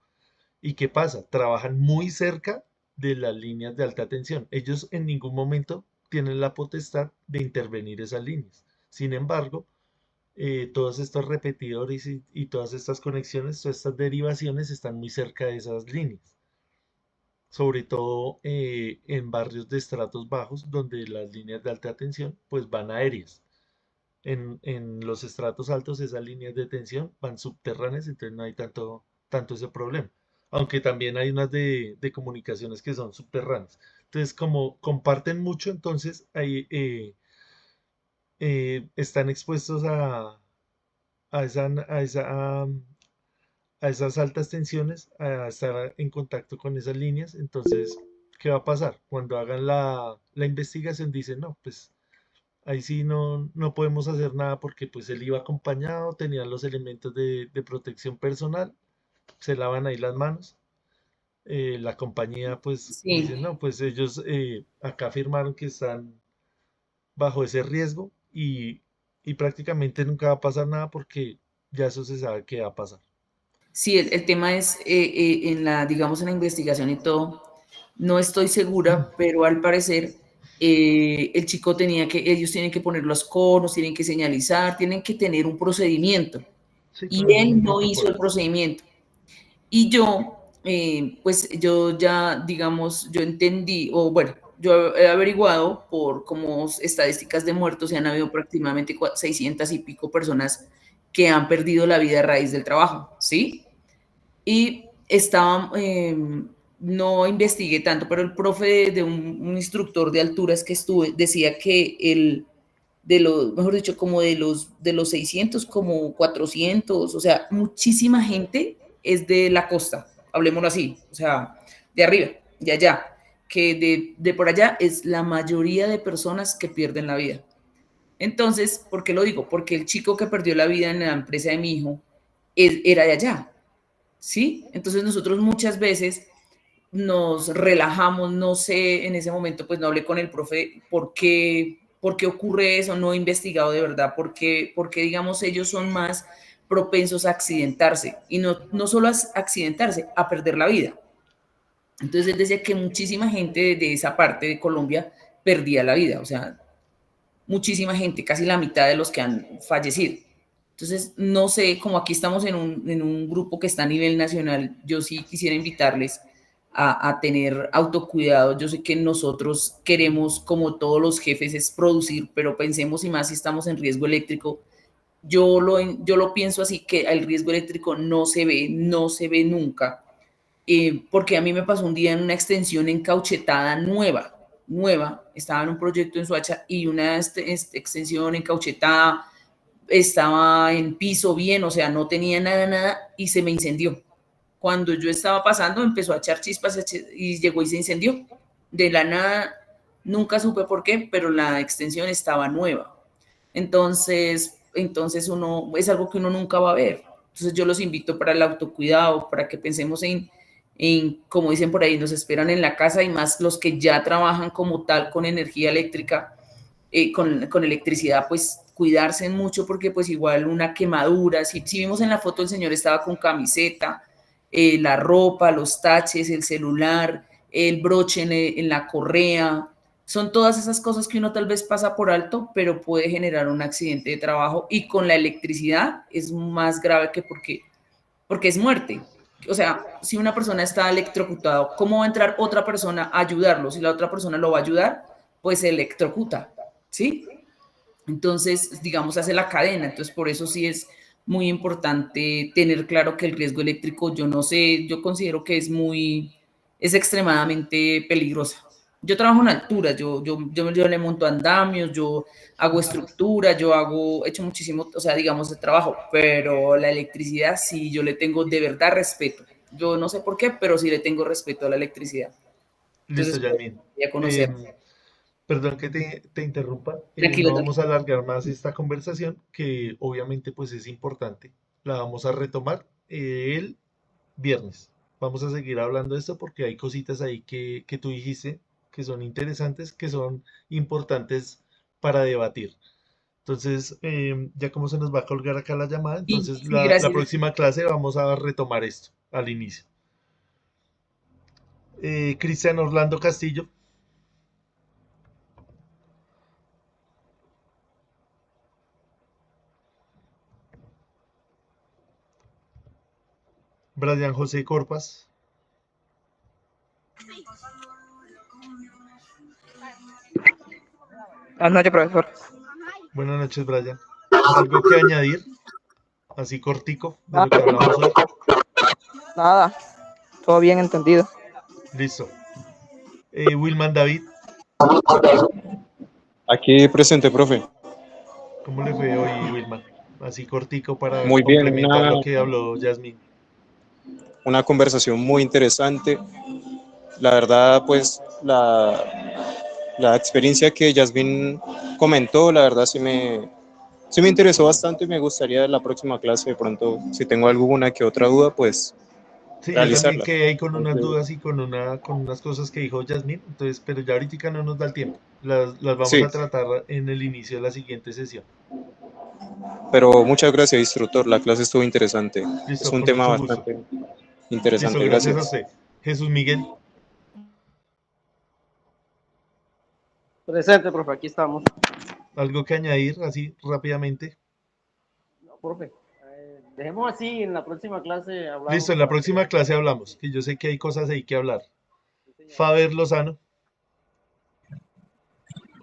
¿Y qué pasa? Trabajan muy cerca de las líneas de alta tensión. Ellos en ningún momento tienen la potestad de intervenir esas líneas. Sin embargo, todos estos repetidores y todas estas conexiones, todas estas derivaciones están muy cerca de esas líneas. Sobre todo en barrios de estratos bajos, donde las líneas de alta tensión pues van aéreas. En los estratos altos esas líneas de tensión van subterráneas, entonces no hay tanto ese problema. Aunque también hay unas de comunicaciones que son subterráneas. Entonces, como comparten mucho, entonces ahí están expuestos a, esa, a, esa, a esas altas tensiones, a estar en contacto con esas líneas. Entonces, ¿qué va a pasar? Cuando hagan la investigación, dicen, no, pues ahí sí no podemos hacer nada porque pues él iba acompañado, tenía los elementos de protección personal, se lavan ahí las manos. La compañía pues Sí. dice, no, pues ellos acá firmaron que están bajo ese riesgo y prácticamente nunca va a pasar nada porque ya eso se sabe que va a pasar. Sí, el tema es digamos, en la investigación y todo, no estoy segura, pero al parecer el chico ellos tienen que poner los conos, tienen que señalizar, tienen que tener un procedimiento. Sí, Y claro, un él no hizo el protocolo. procedimiento. Y yo, pues yo ya, digamos, yo entendí, o bueno, yo he averiguado por como estadísticas de muertos, y han habido prácticamente 600 y pico personas que han perdido la vida a raíz del trabajo, ¿sí? Y estaba, no investigué tanto, pero el profe de un instructor de alturas que estuve decía que mejor dicho, como de los 600, como 400, o sea, muchísima gente es de la costa, hablemoslo así, o sea, de arriba, de allá, que de por allá es la mayoría de personas que pierden la vida. Entonces, ¿por qué lo digo? Porque el chico que perdió la vida en la empresa de mi hijo era de allá, ¿sí? Entonces nosotros muchas veces nos relajamos, no sé, en ese momento pues no hablé con el profe por qué ocurre eso, no he investigado de verdad, porque digamos ellos son más propensos a accidentarse y no solo a accidentarse, a perder la vida. Entonces él decía que muchísima gente de esa parte de Colombia perdía la vida, o sea, muchísima gente, casi la mitad de los que han fallecido. Entonces, no sé, como aquí estamos en un grupo que está a nivel nacional, yo sí quisiera invitarles a tener autocuidado. Yo sé que nosotros queremos, como todos los jefes, es producir, pero pensemos y más si estamos en riesgo eléctrico. Yo lo pienso así, que el riesgo eléctrico no se ve nunca, porque a mí me pasó un día en una extensión encauchetada nueva, estaba en un proyecto en Soacha y una extensión encauchetada, estaba en piso bien, o sea, no tenía nada, y se me incendió. Cuando yo estaba pasando, empezó a echar chispas y llegó y se incendió. De la nada, Nunca supe por qué, pero la extensión estaba nueva. Entonces uno, es algo que uno nunca va a ver. Entonces yo los invito para el autocuidado, para que pensemos como dicen por ahí, nos esperan en la casa y más los que ya trabajan como tal con energía eléctrica, con electricidad, pues cuidarse mucho porque pues igual una quemadura, si vimos en la foto el señor estaba con camiseta, la ropa, los taches, el celular, el broche en la correa, son todas esas cosas que uno tal vez pasa por alto, pero puede generar un accidente de trabajo y con la electricidad es más grave que porque es muerte. O sea, si una persona está electrocutada, ¿cómo va a entrar otra persona a ayudarlo? Si la otra persona lo va a ayudar, pues se electrocuta, ¿sí? Entonces, digamos, hace la cadena. Entonces, por eso sí es muy importante tener claro que el riesgo eléctrico, yo no sé, yo considero que es extremadamente peligrosa. Yo trabajo en altura, yo le monto andamios, yo hago estructura, he hecho muchísimo, o sea, digamos, de trabajo, pero la electricidad sí, yo le tengo de verdad respeto. Yo no sé por qué, pero sí le tengo respeto a la electricidad. Listo, Entonces, Yasmin. quería conocer. Em, Perdón que te interrumpa. Tranquilo, No vamos tranquilo. a alargar más esta conversación, que obviamente pues es importante. La vamos a retomar el viernes. Vamos a seguir hablando de esto porque hay cositas ahí que tú dijiste que son interesantes, que son importantes para debatir. Entonces, ya como se nos va a colgar acá la llamada, Sí, entonces sí, la gracias. próxima clase vamos a retomar esto al inicio. Cristian Orlando Castillo, Brian José Corpas. Buenas noches, profesor. Buenas noches, Brian. ¿Algo que añadir? Así cortico de lo que Nada, hablamos hoy. nada, todo bien entendido. Listo. Wilman David, Aquí presente, profe. ¿cómo le fue hoy, Wilman? Así cortico para Muy bien, complementar lo que habló Yasmin. una conversación muy interesante. La verdad, pues la experiencia que Yasmin comentó, la verdad sí me interesó bastante y me gustaría en la próxima clase de pronto, si tengo alguna que otra duda, pues Sí, yo también realizarla. quedé ahí con unas Entonces, dudas y con unas cosas que dijo Yasmin, entonces, pero ya ahorita no nos da el tiempo. Las vamos sí, a tratar en el inicio de la siguiente sesión. pero muchas gracias, instructor. La clase estuvo interesante. Es Listo, un con tema mucho gusto. bastante Listo, interesante. gracias a Gracias. usted. Jesús Miguel, Presente, profe, aquí estamos. ¿algo que añadir así rápidamente? No, profe, dejemos así, en la próxima clase Listo, hablamos en la para que... próxima clase hablamos, que yo sé que hay cosas ahí que hablar. Faber Lozano,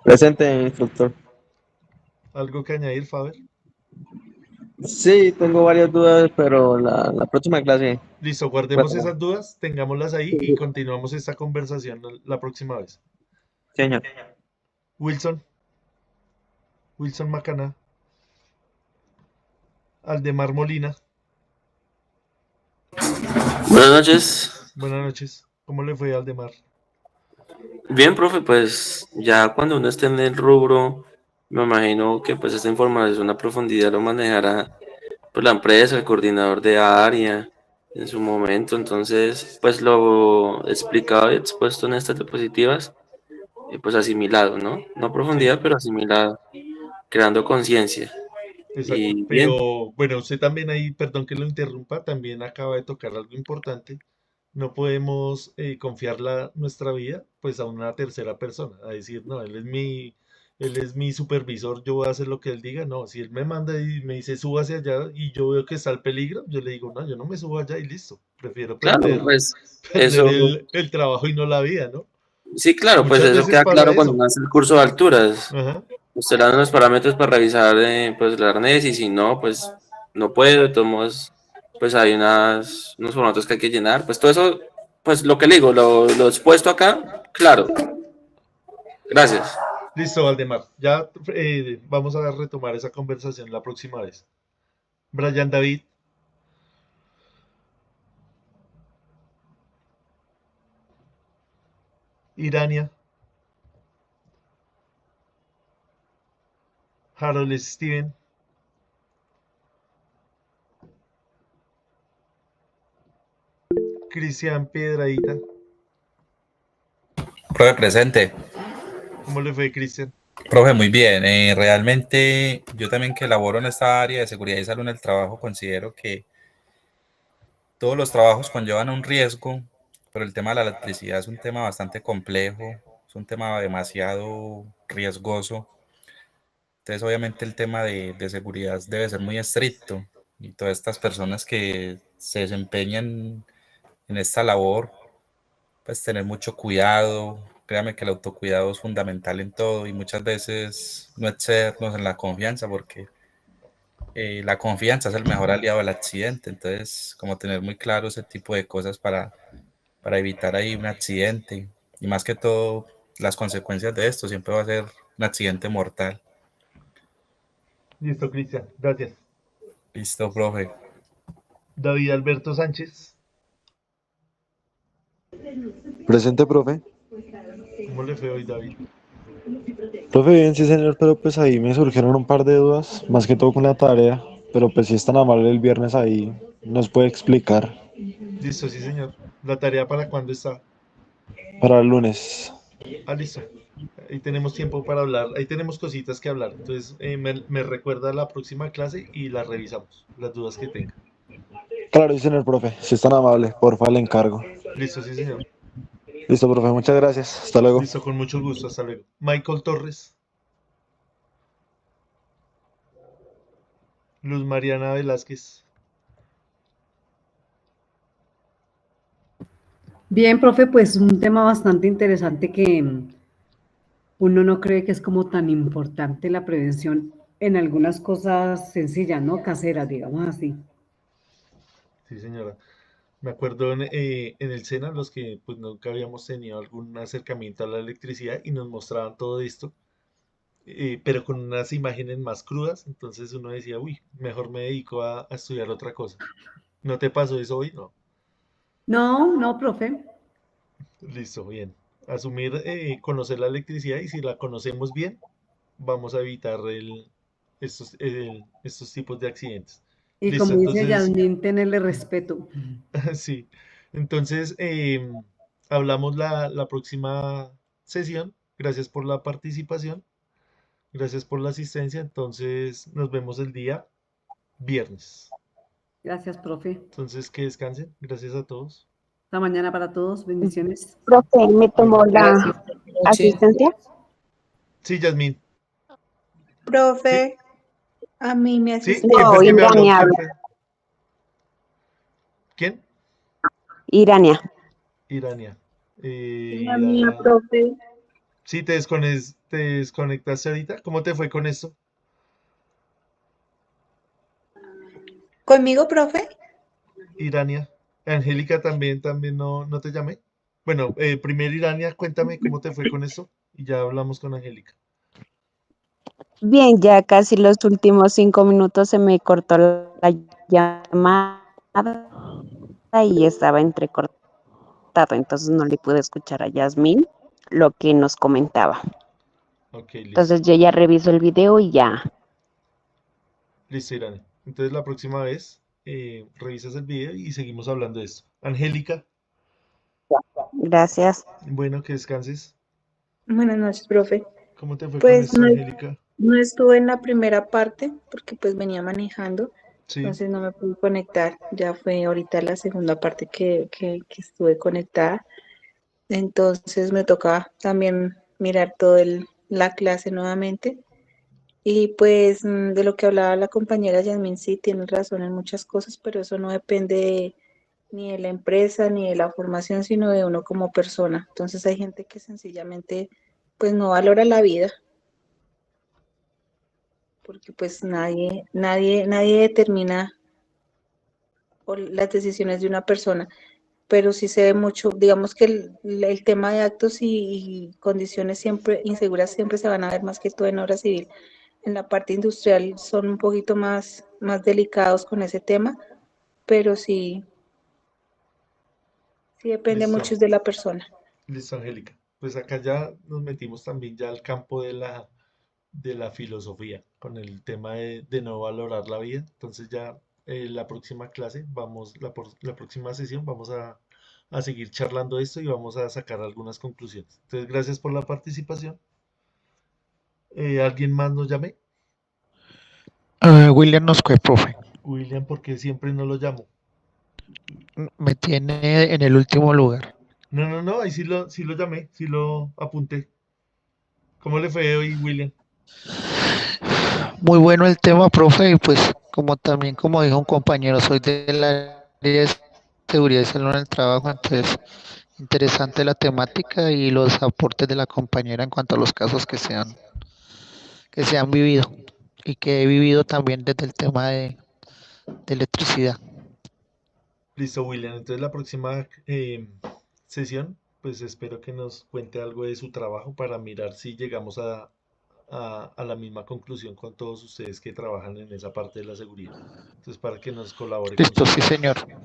Presente, instructor. ¿algo que añadir, Faber? Sí, tengo varias dudas, pero la próxima clase. Listo, guardemos Bueno, esas dudas, tengámoslas ahí y continuamos esta conversación la próxima vez. señor. Wilson, Wilson Macana, Aldemar Molina, Buenas noches. buenas noches. ¿Cómo le fue, Aldemar? Bien, profe, pues ya cuando uno esté en el rubro, me imagino que pues esta información a profundidad lo manejará pues la empresa, el coordinador de área en su momento. Entonces, pues lo explicado y expuesto en estas diapositivas, pues asimilado, ¿no? No a Sí, profundidad, pero asimilado, creando conciencia. exacto. Y bien, Pero bueno, usted también ahí, perdón que lo interrumpa, también acaba de tocar algo importante. No podemos confiar nuestra vida pues a una tercera persona, a decir, no, él es mi supervisor, yo voy a hacer lo que él diga. No, si él me manda y me dice suba hacia allá y yo veo que está el peligro, yo le digo, no, yo no me subo allá y listo. Prefiero claro, pues perder eso, el trabajo y no la vida, ¿no? sí, claro, pues Muchas eso veces queda pasa claro cuando eso. uno hace el curso de alturas. Ajá. Usted le dan unos parámetros para revisar pues el arnés y si no, pues no puedo, de todos modos, pues hay unos formatos que hay que llenar. Pues todo eso, pues lo que le digo, lo expuesto acá, claro. Gracias. Listo, Valdemar. Ya vamos a retomar esa conversación la próxima vez. Brian David, Irania, Harold Steven. Cristian Piedradita. Profe, presente. ¿Cómo le fue, Cristian? Profe, muy bien. Realmente yo también que laboro en esta área de seguridad y salud en el trabajo, considero que todos los trabajos conllevan un riesgo, pero el tema de la electricidad es un tema bastante complejo, es un tema demasiado riesgoso. Entonces, obviamente el tema de seguridad debe ser muy estricto y todas estas personas que se desempeñan en esta labor, pues tener mucho cuidado. Créame que el autocuidado es fundamental en todo y muchas veces no excedernos en la confianza porque la confianza es el mejor aliado del accidente. Entonces, como tener muy claro ese tipo de cosas para evitar ahí un accidente y más que todo las consecuencias de esto siempre va a ser un accidente mortal. Listo, Cristian. Gracias. Listo, profe. David Alberto Sánchez. Presente, profe. ¿Cómo le fue hoy, David? Profe, bien, sí, señor, pero pues ahí me surgieron un par de dudas, más que todo con la tarea, pero pues si es tan amable el viernes ahí, nos puede explicar Listo, sí, señor. ¿La tarea para cuándo está? para el lunes. Ah, listo. Ahí tenemos tiempo para hablar. Ahí tenemos cositas que hablar. Entonces, me recuerda la próxima clase y la revisamos, las dudas que tenga. Claro, sí, señor, profe, si es tan amable, porfa, le encargo. Listo, sí, señor. Listo, profe, muchas gracias. Hasta luego. Listo, con mucho gusto. Hasta luego. Michael Torres. Luz Mariana Velázquez. Bien, profe, pues un tema bastante interesante que uno no cree que es como tan importante la prevención en algunas cosas sencillas, ¿no? Caseras, digamos así. Sí, señora. Me acuerdo en el SENA, los que pues nunca habíamos tenido algún acercamiento a la electricidad y nos mostraban todo esto, pero con unas imágenes más crudas. Entonces uno decía, uy, mejor me dedico a estudiar otra cosa. ¿No te pasó eso hoy? No. No, no, profe. Listo, bien. Asumir, conocer la electricidad y si la conocemos bien, vamos a evitar estos tipos de accidentes. Y Listo, como dice entonces, Yasmín, tenerle respeto. sí. Entonces, hablamos la próxima sesión. Gracias por la participación, gracias por la asistencia. Entonces, nos vemos el día viernes. Gracias, profe. Entonces, que descansen. Gracias a todos. Hasta mañana para todos. Bendiciones. Profe, me tomó Gracias. la Buenas noches. asistencia. Sí, Yasmín. Sí, Profe, a mí me sí. asiste. ¿Quién No, fue el que me habló? Irania ¿Quién habla. fue? ¿Quién? Irania. Irania. La mía, Irania. profe. Sí, te desconectaste ahorita. ¿Cómo te fue con esto? ¿Conmigo, profe? Irania. Angélica también no te llamé. Bueno, primero Irania, cuéntame cómo te fue con esto y ya hablamos con Angélica. Bien, ya casi los últimos 5 minutos se me cortó la llamada y estaba entrecortado, entonces no le pude escuchar a Yasmín lo que nos comentaba. Ok, Entonces listo. yo ya reviso el video y ya. Listo, Irania. Entonces la próxima vez revisas el video y seguimos hablando de esto. Angélica, Gracias. bueno, que descanses. Buenas noches, profe. ¿Cómo te fue con Pues esto, Angélica? no estuve en la primera parte porque pues venía manejando, Sí, entonces no me pude conectar. Ya fue ahorita la segunda parte que estuve conectada. Entonces me toca también mirar la clase nuevamente. Y pues de lo que hablaba la compañera Yasmin, sí, tiene razón en muchas cosas, pero eso no depende ni de la empresa ni de la formación, sino de uno como persona. Entonces hay gente que sencillamente pues no valora la vida, porque pues nadie determina las decisiones de una persona, pero sí se ve mucho, digamos que el tema de actos y condiciones siempre inseguras siempre se van a ver más que todo en obra civil. En la parte industrial son un poquito más delicados con ese tema, pero sí depende listo. mucho de la persona. Listo, Angélica. Pues acá ya nos metimos también ya al campo de la filosofía, con el tema de no valorar la vida. Entonces ya la próxima clase, la próxima sesión, vamos a seguir charlando esto y vamos a sacar algunas conclusiones. Entonces, gracias por la participación. ¿Alguien más nos llame? William Nosque, profe. William, ¿por qué siempre no lo llamo? Me tiene en el último lugar. No, ahí sí lo llamé, sí lo apunté. ¿Cómo le fue hoy, William? Muy bueno el tema, profe, y pues como dijo un compañero, soy del área de seguridad y salud en el trabajo, entonces interesante la temática y los aportes de la compañera en cuanto a los casos que se han vivido y que he vivido también desde el tema de electricidad. Listo, William. Entonces la próxima sesión, pues espero que nos cuente algo de su trabajo para mirar si llegamos a la misma conclusión con todos ustedes que trabajan en esa parte de la seguridad. Entonces, para que nos colabore con Listo, su sí, trabajo. señor.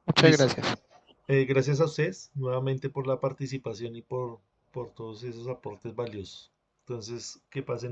Muchas Listo. gracias. Gracias a ustedes nuevamente por la participación y por todos esos aportes valiosos. Entonces, que pasen.